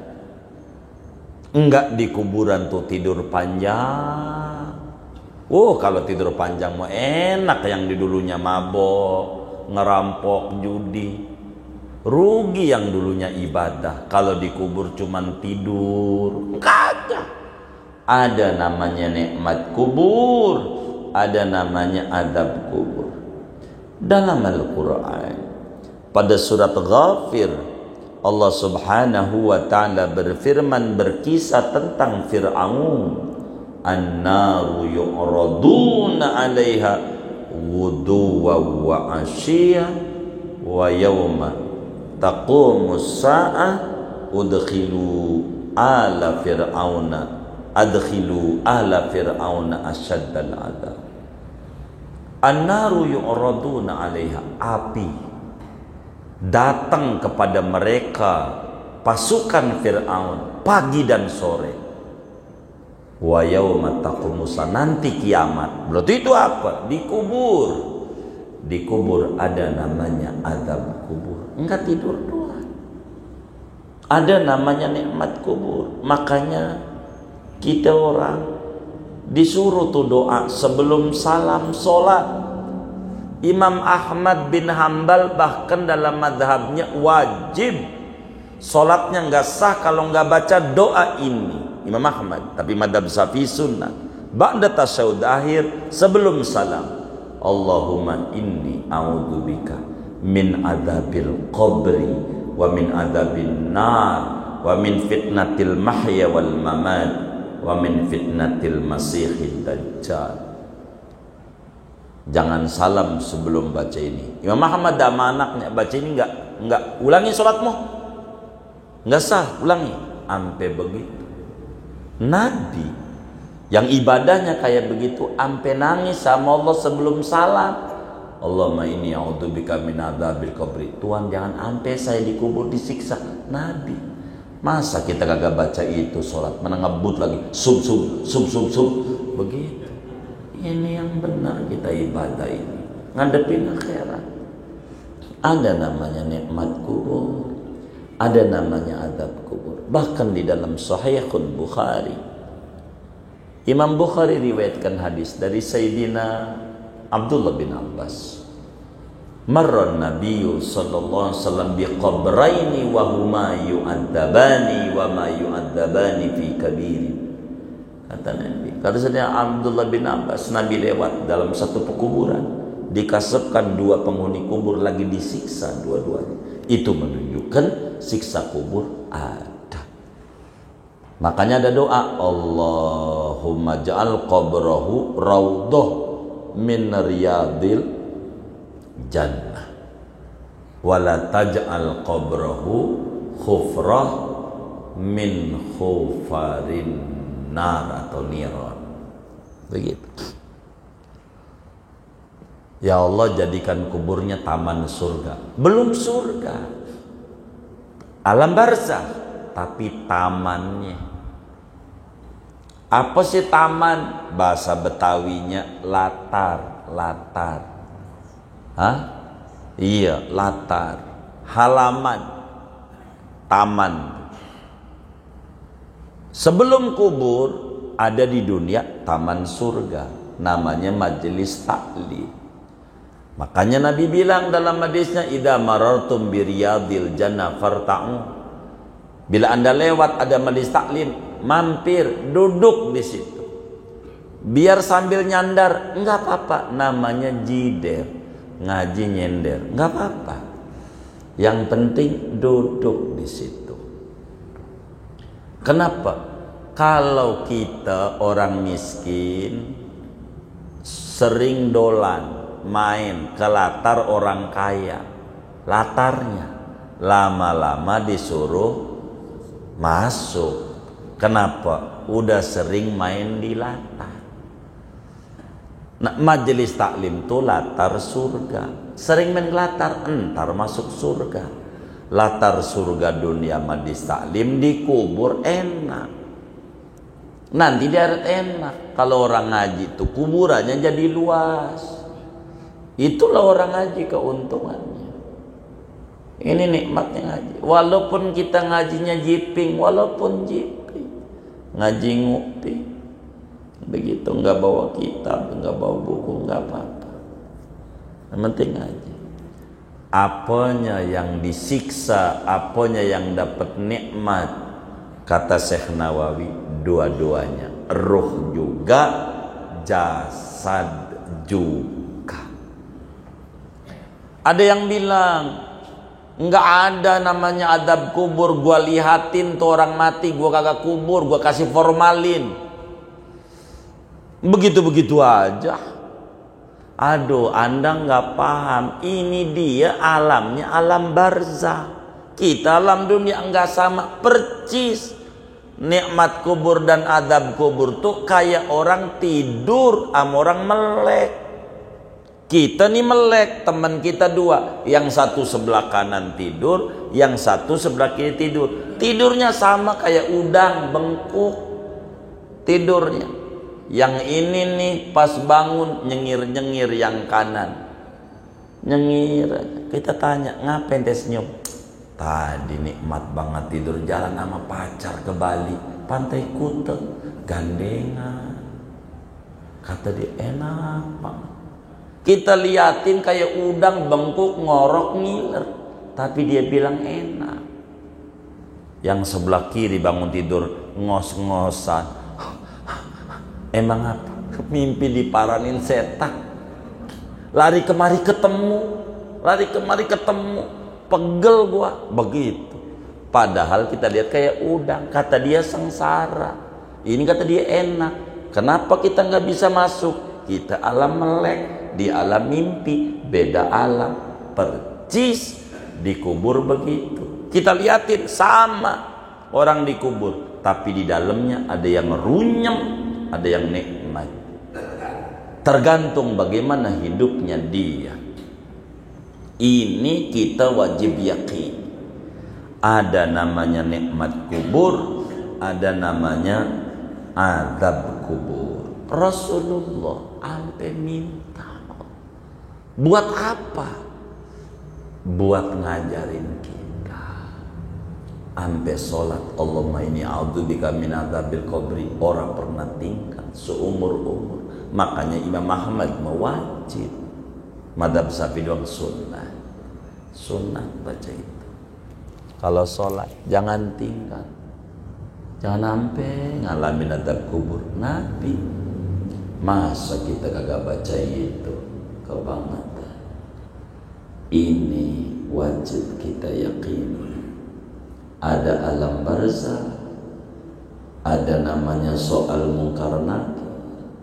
Enggak di kuburan tuh tidur panjang. Kalau tidur panjang mah enak, yang di dulunya mabok, ngerampok, judi. Rugi yang dulunya ibadah. Kalau dikubur cuman tidur. Kagak. Ada namanya nikmat kubur. Ada namanya azab kubur. Dalam Al-Quran pada surat Ghafir, Allah subhanahu wa ta'ala berfirman, berkisah tentang Fir'aun. An-naru yu'raduna 'alaiha ghuduwan wa 'ashiyya wa yawma taqumus sa'ah adkhilu ala fir'auna asyaddal 'adzab. An-naru yu'raduna 'alaiha, api datang kepada mereka pasukan Fir'aun pagi dan sore. Wa yauma taqumusa, nanti kiamat. Berarti itu apa? Dikubur. Dikubur ada namanya azab kubur. Enggak tidur doang. Ada namanya nikmat kubur. Makanya kita orang disuruh tuh doa sebelum salam sholat. Imam Ahmad bin Hambal bahkan dalam madhabnya wajib sholatnya nggak sah kalau nggak baca doa ini. Imam Ahmad, tapi madhab Syafi'i sunnah. Ba'da tasyahud akhir sebelum salam. Allahumma inni a'udzubika min adzabil qabri wa min adzabin nar wa min fitnatil mahya wal mamat wa min fitnatil masihid dajjal. Jangan salam sebelum baca ini. Imam Ahmad sama anaknya baca ini enggak ulangi sholatmu. Enggak sah, ulangi. Sampai begitu. Nabi yang ibadahnya kayak begitu ampe nangis sama Allah sebelum salam. Allahumma inni a'udzubika min adzabil qabri. Tuhan, jangan ampe saya dikubur disiksa. Nabi. Masa kita kagak baca itu sholat, mana ngebut lagi sub begitu. Ini yang benar kita ibadah ini, ngadepin akhirat. Ada namanya nikmat kubur, ada namanya azab kubur. Bahkan di dalam Sahihul Bukhari, Imam Bukhari riwayatkan hadis dari Sayyidina Abdullah bin Abbas. Marran Nabiyyu sallallahu alaihi wasallam biqabraini wa huma yu'adzabani wa ma yu'adzabani fi kabir. Kata Nabi, kata Sayyidina Abdullah bin Abbas, Nabi lewat dalam satu pekuburan, dikasapkan dua penghuni kubur lagi disiksa dua-duanya. Itu menunjukkan siksa kubur ada. Makanya ada doa, Allahumma ja'al qabrahu raudhah min riyadil jannah. Wala taj'al qabrahu khufrah min khufarin nar atau niran. Begitu. Ya Allah, jadikan kuburnya taman surga. Belum surga, alam barzakh, tapi tamannya. Apa sih taman? Bahasa Betawinya latar. Hah? Iya, latar, halaman, taman. Sebelum kubur ada di dunia taman surga, namanya majelis taklim. Makanya Nabi bilang dalam hadisnya, idza marartum bi riyadil jannah farta'u. Bila Anda lewat ada majelis taklim, mampir, duduk di situ. Biar sambil nyandar, enggak apa-apa, namanya jider. Ngaji nyender, nggak apa-apa. Yang penting duduk di situ. Kenapa? Kalau kita orang miskin sering dolan main ke latar orang kaya, latarnya lama-lama disuruh masuk. Kenapa? Udah sering main di latar. Nah, majelis taklim itu latar surga. Sering main latar, entar masuk surga. Latar surga dunia majelis taklim, di kubur enak. Nanti di akhirat enak. Kalau orang ngaji itu kuburannya jadi luas. Itulah orang ngaji keuntungannya. Ini nikmatnya ngaji. Walaupun kita ngajinya jiping, ngaji ngupi. Begitu, nggak bawa kitab, nggak bawa buku, nggak apa-apa. Yang penting aja. Apanya yang disiksa, apanya yang dapat nikmat. Kata Syekh Nawawi, dua-duanya, ruh juga, jasad juga. Ada yang bilang nggak ada namanya adab kubur. Gua lihatin tuh orang mati, gua kagak kubur, gua kasih formalin. Begitu-begitu aja. Aduh, Anda nggak paham. Ini dia alamnya, alam barzakh. Kita alam dunia nggak sama percis. Nikmat kubur dan adab kubur tuh kayak orang tidur sama orang melek. Kita nih melek, teman kita dua, yang satu sebelah kanan tidur, yang satu sebelah kiri tidur. Tidurnya sama kayak udang bengkuk tidurnya. Yang ini nih pas bangun nyengir-nyengir yang kanan. Nyengir. Kita tanya, ngapain teh senyum? Tadi nikmat banget tidur jalan sama pacar ke Bali, Pantai Kuta, gandengan. Kata dia enak banget. Kita liatin kayak udang bengkuk ngorok ngiler, tapi dia bilang enak. Yang sebelah kiri bangun tidur ngos-ngosan. Emang apa? Mimpi diparanin setan. Lari kemari ketemu. Pegel gua. Begitu. Padahal kita lihat kayak udang. Kata dia sengsara. Ini kata dia enak. Kenapa kita nggak bisa masuk? Kita alam melek. Di alam mimpi. Beda alam. Percis. Dikubur begitu. Kita liatin sama. Orang dikubur. Tapi di dalamnya ada yang runyem. Ada yang nikmat. Tergantung bagaimana hidupnya dia. Ini kita wajib yakin. Ada namanya nikmat kubur, ada namanya azab kubur. Rasulullah sampai minta. Buat apa? Buat ngajarin kita. Sampai sholat, Allahumma inni a'udzubika min adzabil qabri, orang pernah tinggal seumur-umur. Makanya Imam Ahmad mewajib. Madzhab Syafi'i doang sunnah baca itu. Kalau sholat jangan tinggal, jangan sampai ngalamin adab kubur. Nabi, masa kita kagak baca itu? Kebangetan. Ini wajib kita yakini. Ada alam barzakh, ada namanya soal mungkar nakir,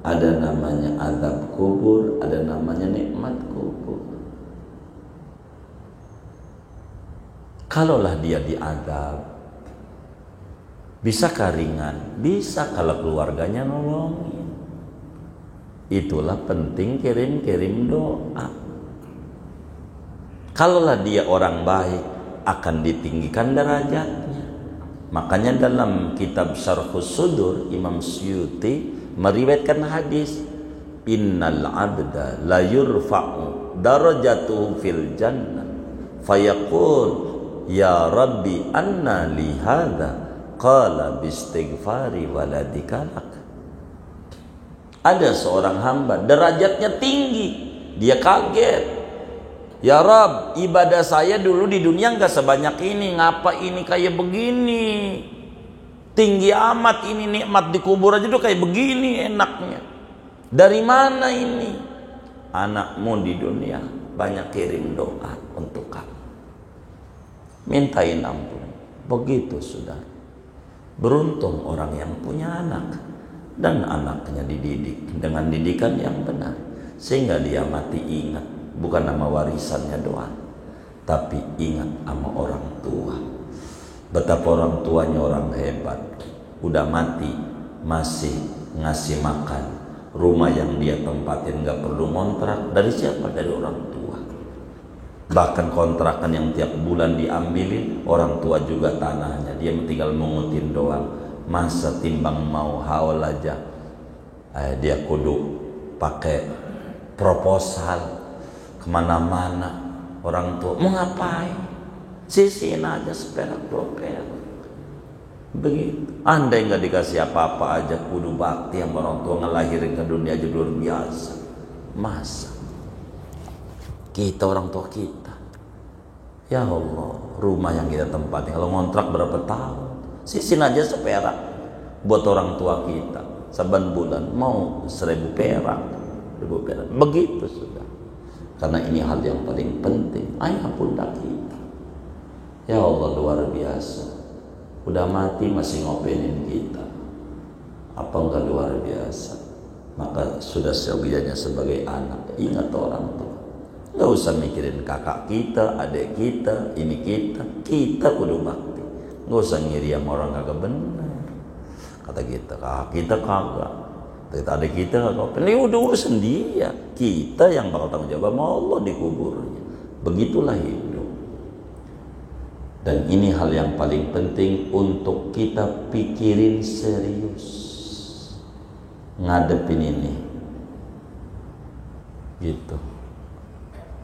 ada namanya azab kubur, ada namanya nikmat kubur. Kalaulah dia diadab, bisa ringan, bisa kalau keluarganya nolongin. Itulah penting kirim-kirim doa. Kalaulah dia orang baik, akan ditinggikan derajatnya. Makanya dalam kitab Syarhus Sudur, Imam Suyuti meriwayatkan hadis, innal abda la yurfa'u darajatuhu fil jannah fayaqul ya rabbi anna li hadha qala bistighfari waladika lak. Ada seorang hamba derajatnya tinggi, dia kaget, ya Rab, ibadah saya dulu di dunia enggak sebanyak ini, ngapa ini kayak begini? Tinggi amat ini, nikmat di kubur aja tuh kayak begini enaknya. Dari mana ini? Anakmu di dunia banyak kirim doa untuk kamu, mintain ampun. Begitu sudah. Beruntung orang yang punya anak dan anaknya dididik dengan didikan yang benar, sehingga dia mati ingat bukan nama warisannya doang, tapi ingat sama orang tua. Betapa orang tuanya orang hebat, udah mati masih ngasih makan, rumah yang dia tempatin gak perlu ngontrak. Dari siapa? Dari orang tua. Bahkan kontrakan yang tiap bulan diambilin orang tua juga tanahnya, dia tinggal mengutin doang. Masa timbang mau haul aja dia kudu pakai proposal kemana-mana. Orang tua mau ngapain? Sisihin aja seperak dua perak. Begitu. Andai nggak dikasih apa-apa aja kudu bakti sama orang tua, ngelahirin ke dunia aja luar biasa. Masa kita orang tua kita, ya Allah, rumah yang kita tempatin kalau ngontrak berapa tahun, sisin aja seperak buat orang tua kita. Saban bulan mau 1.000 perak, 1.000 perak. Begitu sudah. Karena ini hal yang paling penting. Ayah pundak kita, ya Allah, luar biasa. Udah mati masih ngopenin kita, apa enggak luar biasa? Maka sudah seyogianya sebagai anak ingat orang tua. Nggak usah mikirin kakak kita, adik kita, ini kita kudu bakti. Nggak usah ngiri sama orang kagak benar. Kata kita, kakak kita kagak, kata adik kita kagak. Ini udah urusan dia. Kita yang bakal tanggung jawab sama Allah di kuburnya. Begitulah hidup. Dan ini hal yang paling penting untuk kita pikirin serius, ngadepin ini, gitu,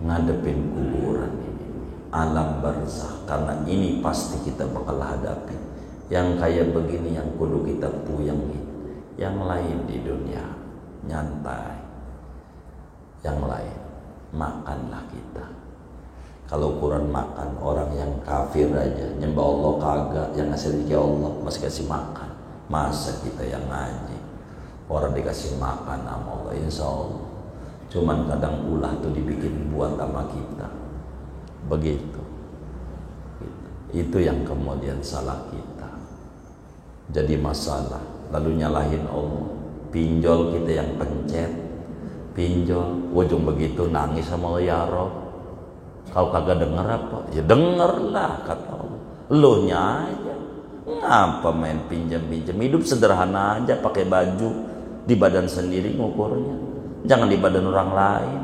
ngadepin kuburan ini, alam barzakh. Karena ini pasti kita bakal hadapi. Yang kayak begini yang kudu kita puyengin. Yang lain di dunia nyantai, yang lain makanlah kita. Kalau ukuran makan orang yang kafir aja nyembah Allah kagak, yang ngasih rezeki Allah masih kasih makan. Masa kita yang ngaji orang dikasih makan sama Allah? Insya Allah. Cuman kadang ulah tuh dibikin buat sama kita. Begitu. Itu yang kemudian salah kita. Jadi masalah. Lalu nyalahin Allah. Pinjol kita yang pencet. Pinjol. Ujung begitu nangis sama Allah, ya Rob. Kau kagak denger apa? Ya dengerlah kata Allah. Lu nya aja. Ngapa main pinjam-pinjam? Hidup sederhana aja, pakai baju di badan sendiri ngukurnya. Jangan di badan orang lain.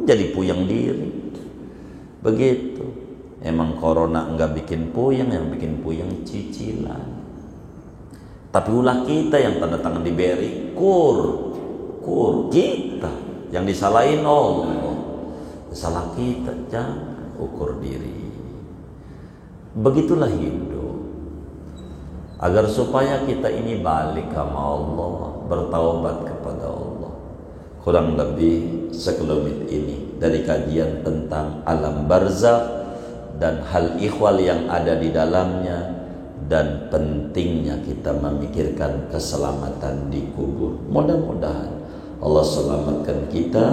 Jadi puyeng diri. Begitu. Emang corona enggak bikin puyeng, yang bikin puyeng cicilan. Tapi ulah kita yang tanda tangan di BRI, kur kita yang disalahin Allah. Salah kita, jangan ukur diri. Begitulah hidup. Agar supaya kita ini balik sama Allah, bertaubat kepada Allah. Kurang lebih sekelumit ini dari kajian tentang alam barzakh dan hal ikhwal yang ada di dalamnya, dan pentingnya kita memikirkan keselamatan di kubur. Mudah-mudahan Allah selamatkan kita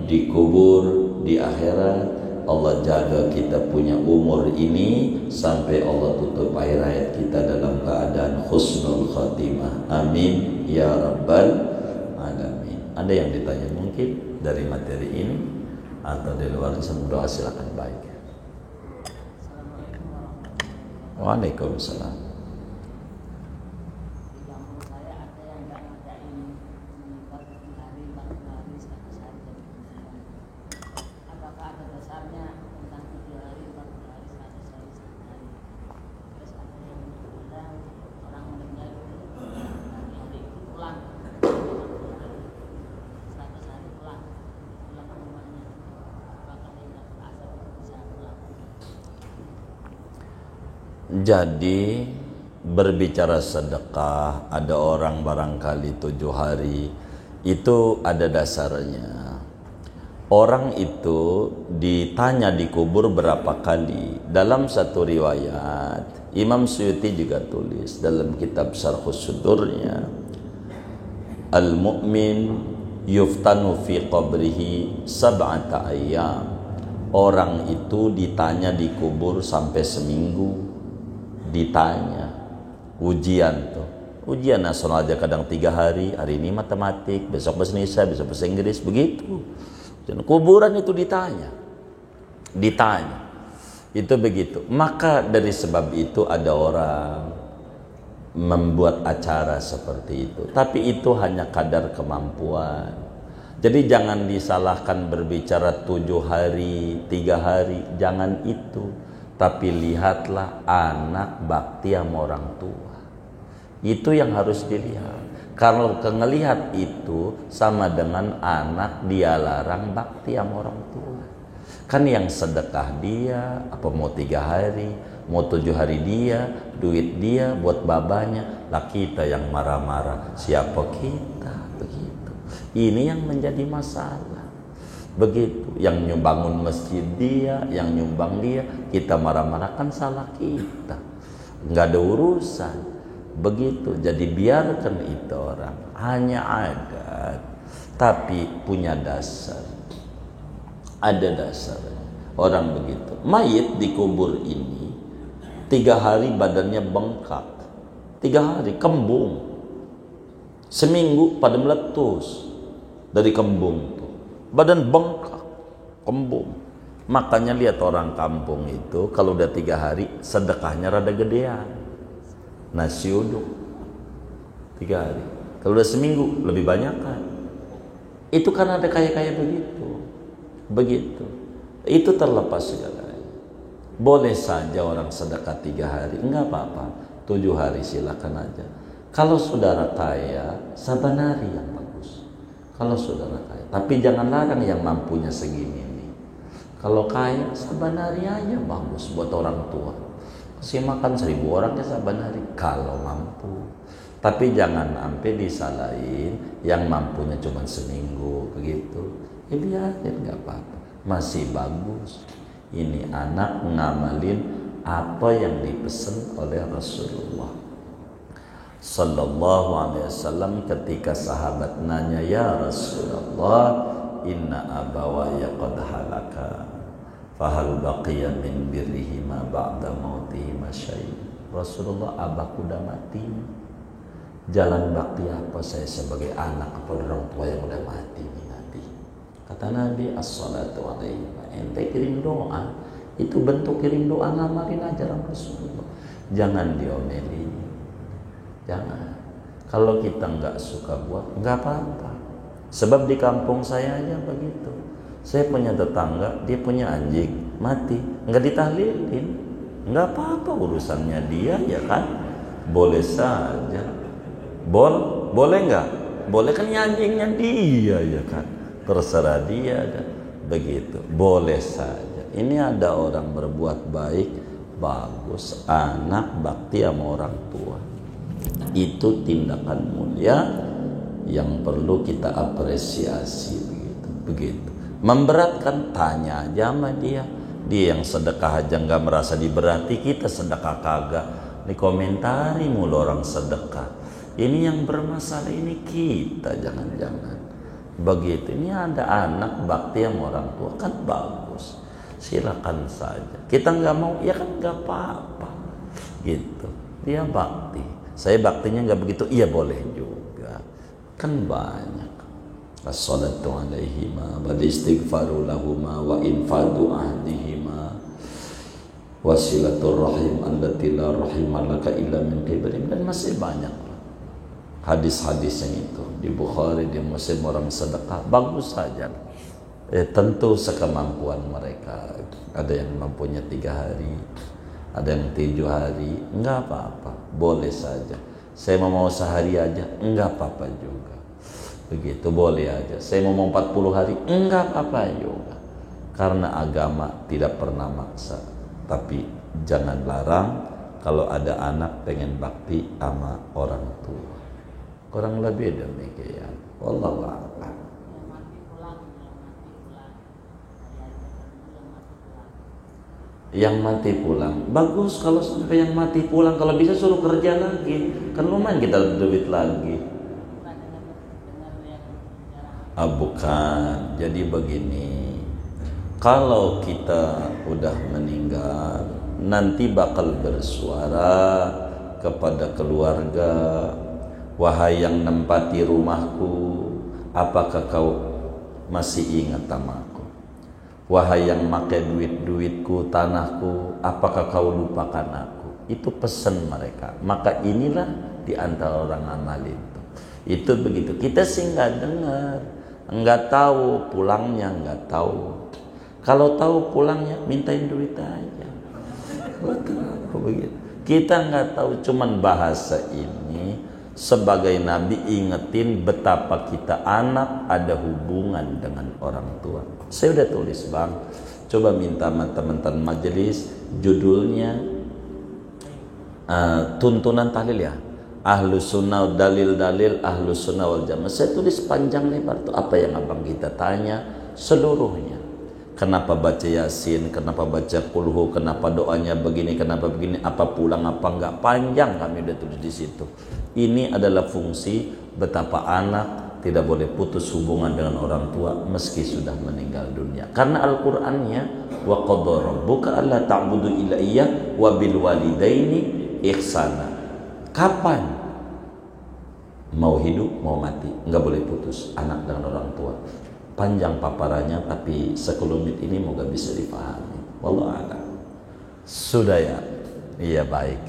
di kubur, di akhirat. Allah jaga kita punya umur ini sampai Allah tutup akhir hayat kita dalam keadaan husnul khatimah. Amin ya rabbal alamin. Ada yang ditanya mungkin dari materi ini atau di luar? Doa silakan. Baik. Waalaikumsalam. Jadi berbicara sedekah, ada orang barangkali 7 hari, itu ada dasarnya. Orang itu ditanya di kubur berapa kali. Dalam satu riwayat, Imam Suyuti juga tulis dalam kitab Syarhus Sudurnya, Al-mu'min yuftanu fi qabrihi sab'ata ayyam. Orang itu ditanya di kubur sampai seminggu. Ditanya ujian tuh, ujian nasional aja kadang 3 hari, hari ini matematik, besok bahasa Indonesia, besok bahasa Inggris, begitu. Dan kuburan itu ditanya itu begitu. Maka dari sebab itu ada orang membuat acara seperti itu, tapi itu hanya kadar kemampuan. Jadi jangan disalahkan berbicara 7 hari, 3 hari, jangan itu. Tapi lihatlah anak bakti sama orang tua. Itu yang harus dilihat. Kalau ngelihat itu sama dengan anak dia larang bakti sama orang tua. Kan yang sedekah dia, apa mau 3 hari, mau 7 hari dia, duit dia buat babanya. Lah kita yang marah-marah, siapa kita? Begitu. Ini yang menjadi masalah. Begitu, yang nyumbangun masjid dia, yang nyumbang dia, kita marah-marah, kan salah kita, nggak ada urusan. Begitu, jadi biarkan itu orang hanya adat, tapi punya dasar, ada dasarnya. Orang begitu, mayit dikubur ini 3 hari badannya bengkak, 3 hari kembung, seminggu pada meletus dari kembung. Badan bengkak, kembung. Makanya lihat orang kampung itu kalau udah 3 hari sedekahnya rada gedean, nasi uduk 3 hari. Kalau udah seminggu lebih banyak kan. Itu karena ada kaya-kaya begitu. Itu terlepas segalanya. Boleh saja orang sedekah 3 hari, enggak apa-apa. 7 hari silakan aja. Kalau saudara kaya, sabanari yang bagus. Kalau saudara kaya, tapi jangan larang yang mampunya segini nih. Kalau kaya, sabanari aja bagus buat orang tua. Kasih makan 1000 orang ya sabanari kalau mampu. Tapi jangan sampai disalahin yang mampunya cuma seminggu begitu. Ya biarin, nggak apa-apa, masih bagus. Ini anak ngamalin apa yang dipesan oleh Rasulullah Sallallahu Alaihi Wasallam ketika sahabat nanya, ya Rasulullah, inna abawaya qad halaka, fahal baqiya min birrihima ba'da mautihima syai'. Rasulullah, abahku udah mati, jalan bakti apa saya sebagai anak kepada orang tua yang udah mati nih Nabi? Kata Nabi, as-salatu alaihi, ente kirim doa, itu bentuk kirim doa, ngamalin ajaran Rasulullah, jangan diomelin. Jangan. Kalau kita nggak suka buat, nggak apa-apa. Sebab di kampung saya aja begitu. Saya punya tetangga, dia punya anjing mati, nggak ditahlilin, nggak apa-apa, urusannya dia, ya kan? Boleh saja. Boleh nggak? Boleh kan, anjingnya dia, ya kan? Terserah dia, kan? Begitu. Boleh saja. Ini ada orang berbuat baik, bagus, anak bakti sama orang tua. Itu tindakan mulia yang perlu kita apresiasi. Begitu. Memberatkan, tanya aja sama dia. Dia yang sedekah aja nggak merasa diberati, kita sedekah kagak dikomentari mulu orang sedekah. Ini yang bermasalah ini kita, jangan-jangan begitu. Ini ada anak bakti sama orang tua, kan bagus, silakan saja. Kita nggak mau, ya kan nggak apa-apa gitu. Dia bakti, saya baktinya nggak begitu, iya boleh juga, kan banyak. As-salatu alaihima wal istighfaru lahuma wa infadu ahdihima wasilatul rahim allati la rahimalaka illa min qiblim, dan masih banyak hadis-hadis yang itu di Bukhari, di Muslim, orang sedekah bagus saja. Tentu sekemampuan mereka. Ada yang mampunya 3 hari, ada yang 7 hari, enggak apa-apa, boleh saja. Saya mau sehari aja, enggak apa-apa juga. Begitu boleh aja. Saya mau 40 hari, enggak apa-apa juga. Karena agama tidak pernah maksa. Tapi jangan larang kalau ada anak pengen bakti sama orang tua. Kurang lebih demikian. Wallahu a'lam. Yang mati pulang bagus kalau sampai yang mati pulang. Kalau bisa suruh kerja lagi, kan lumayan kita duit lagi. Bukan. Jadi begini, kalau kita udah meninggal, nanti bakal bersuara kepada keluarga, wahai yang nempati rumahku, apakah kau masih ingat sama aku? Wahai yang makai duit-duitku, tanahku, apakah kau lupakan aku? Itu pesan mereka. Maka inilah di antara orang amal itu begitu. Kita sih nggak dengar, nggak tahu pulangnya, nggak tahu. Kalau tahu pulangnya, mintain duit aja. Begitu. Kita nggak tahu, cuman bahasa ini sebagai nabi ingetin betapa kita anak ada hubungan dengan orang tua. Saya udah tulis bang, coba minta sama teman-teman majelis judulnya tuntunan tahlil ya, Ahlus Sunnah, dalil-dalil Ahlus Sunnah wal Jamaah. Saya tulis panjang lebar tuh apa yang abang kita tanya seluruhnya. Kenapa baca Yasin, kenapa baca Qulhu, kenapa doanya begini, kenapa begini, apa pulang apa enggak, panjang kami udah tulis di situ. Ini adalah fungsi betapa anak tidak boleh putus hubungan dengan orang tua meski sudah meninggal dunia. Karena Al-Qur'annya wa qadara rabbuka alla ta'budu illa iyyah wa bil walidaini ihsana. Kapan mau hidup mau mati enggak boleh putus anak dengan orang tua. Panjang paparannya, tapi sekelumit ini moga bisa dipahami. Wallahu a'lam. Sudah ya? Iya baik.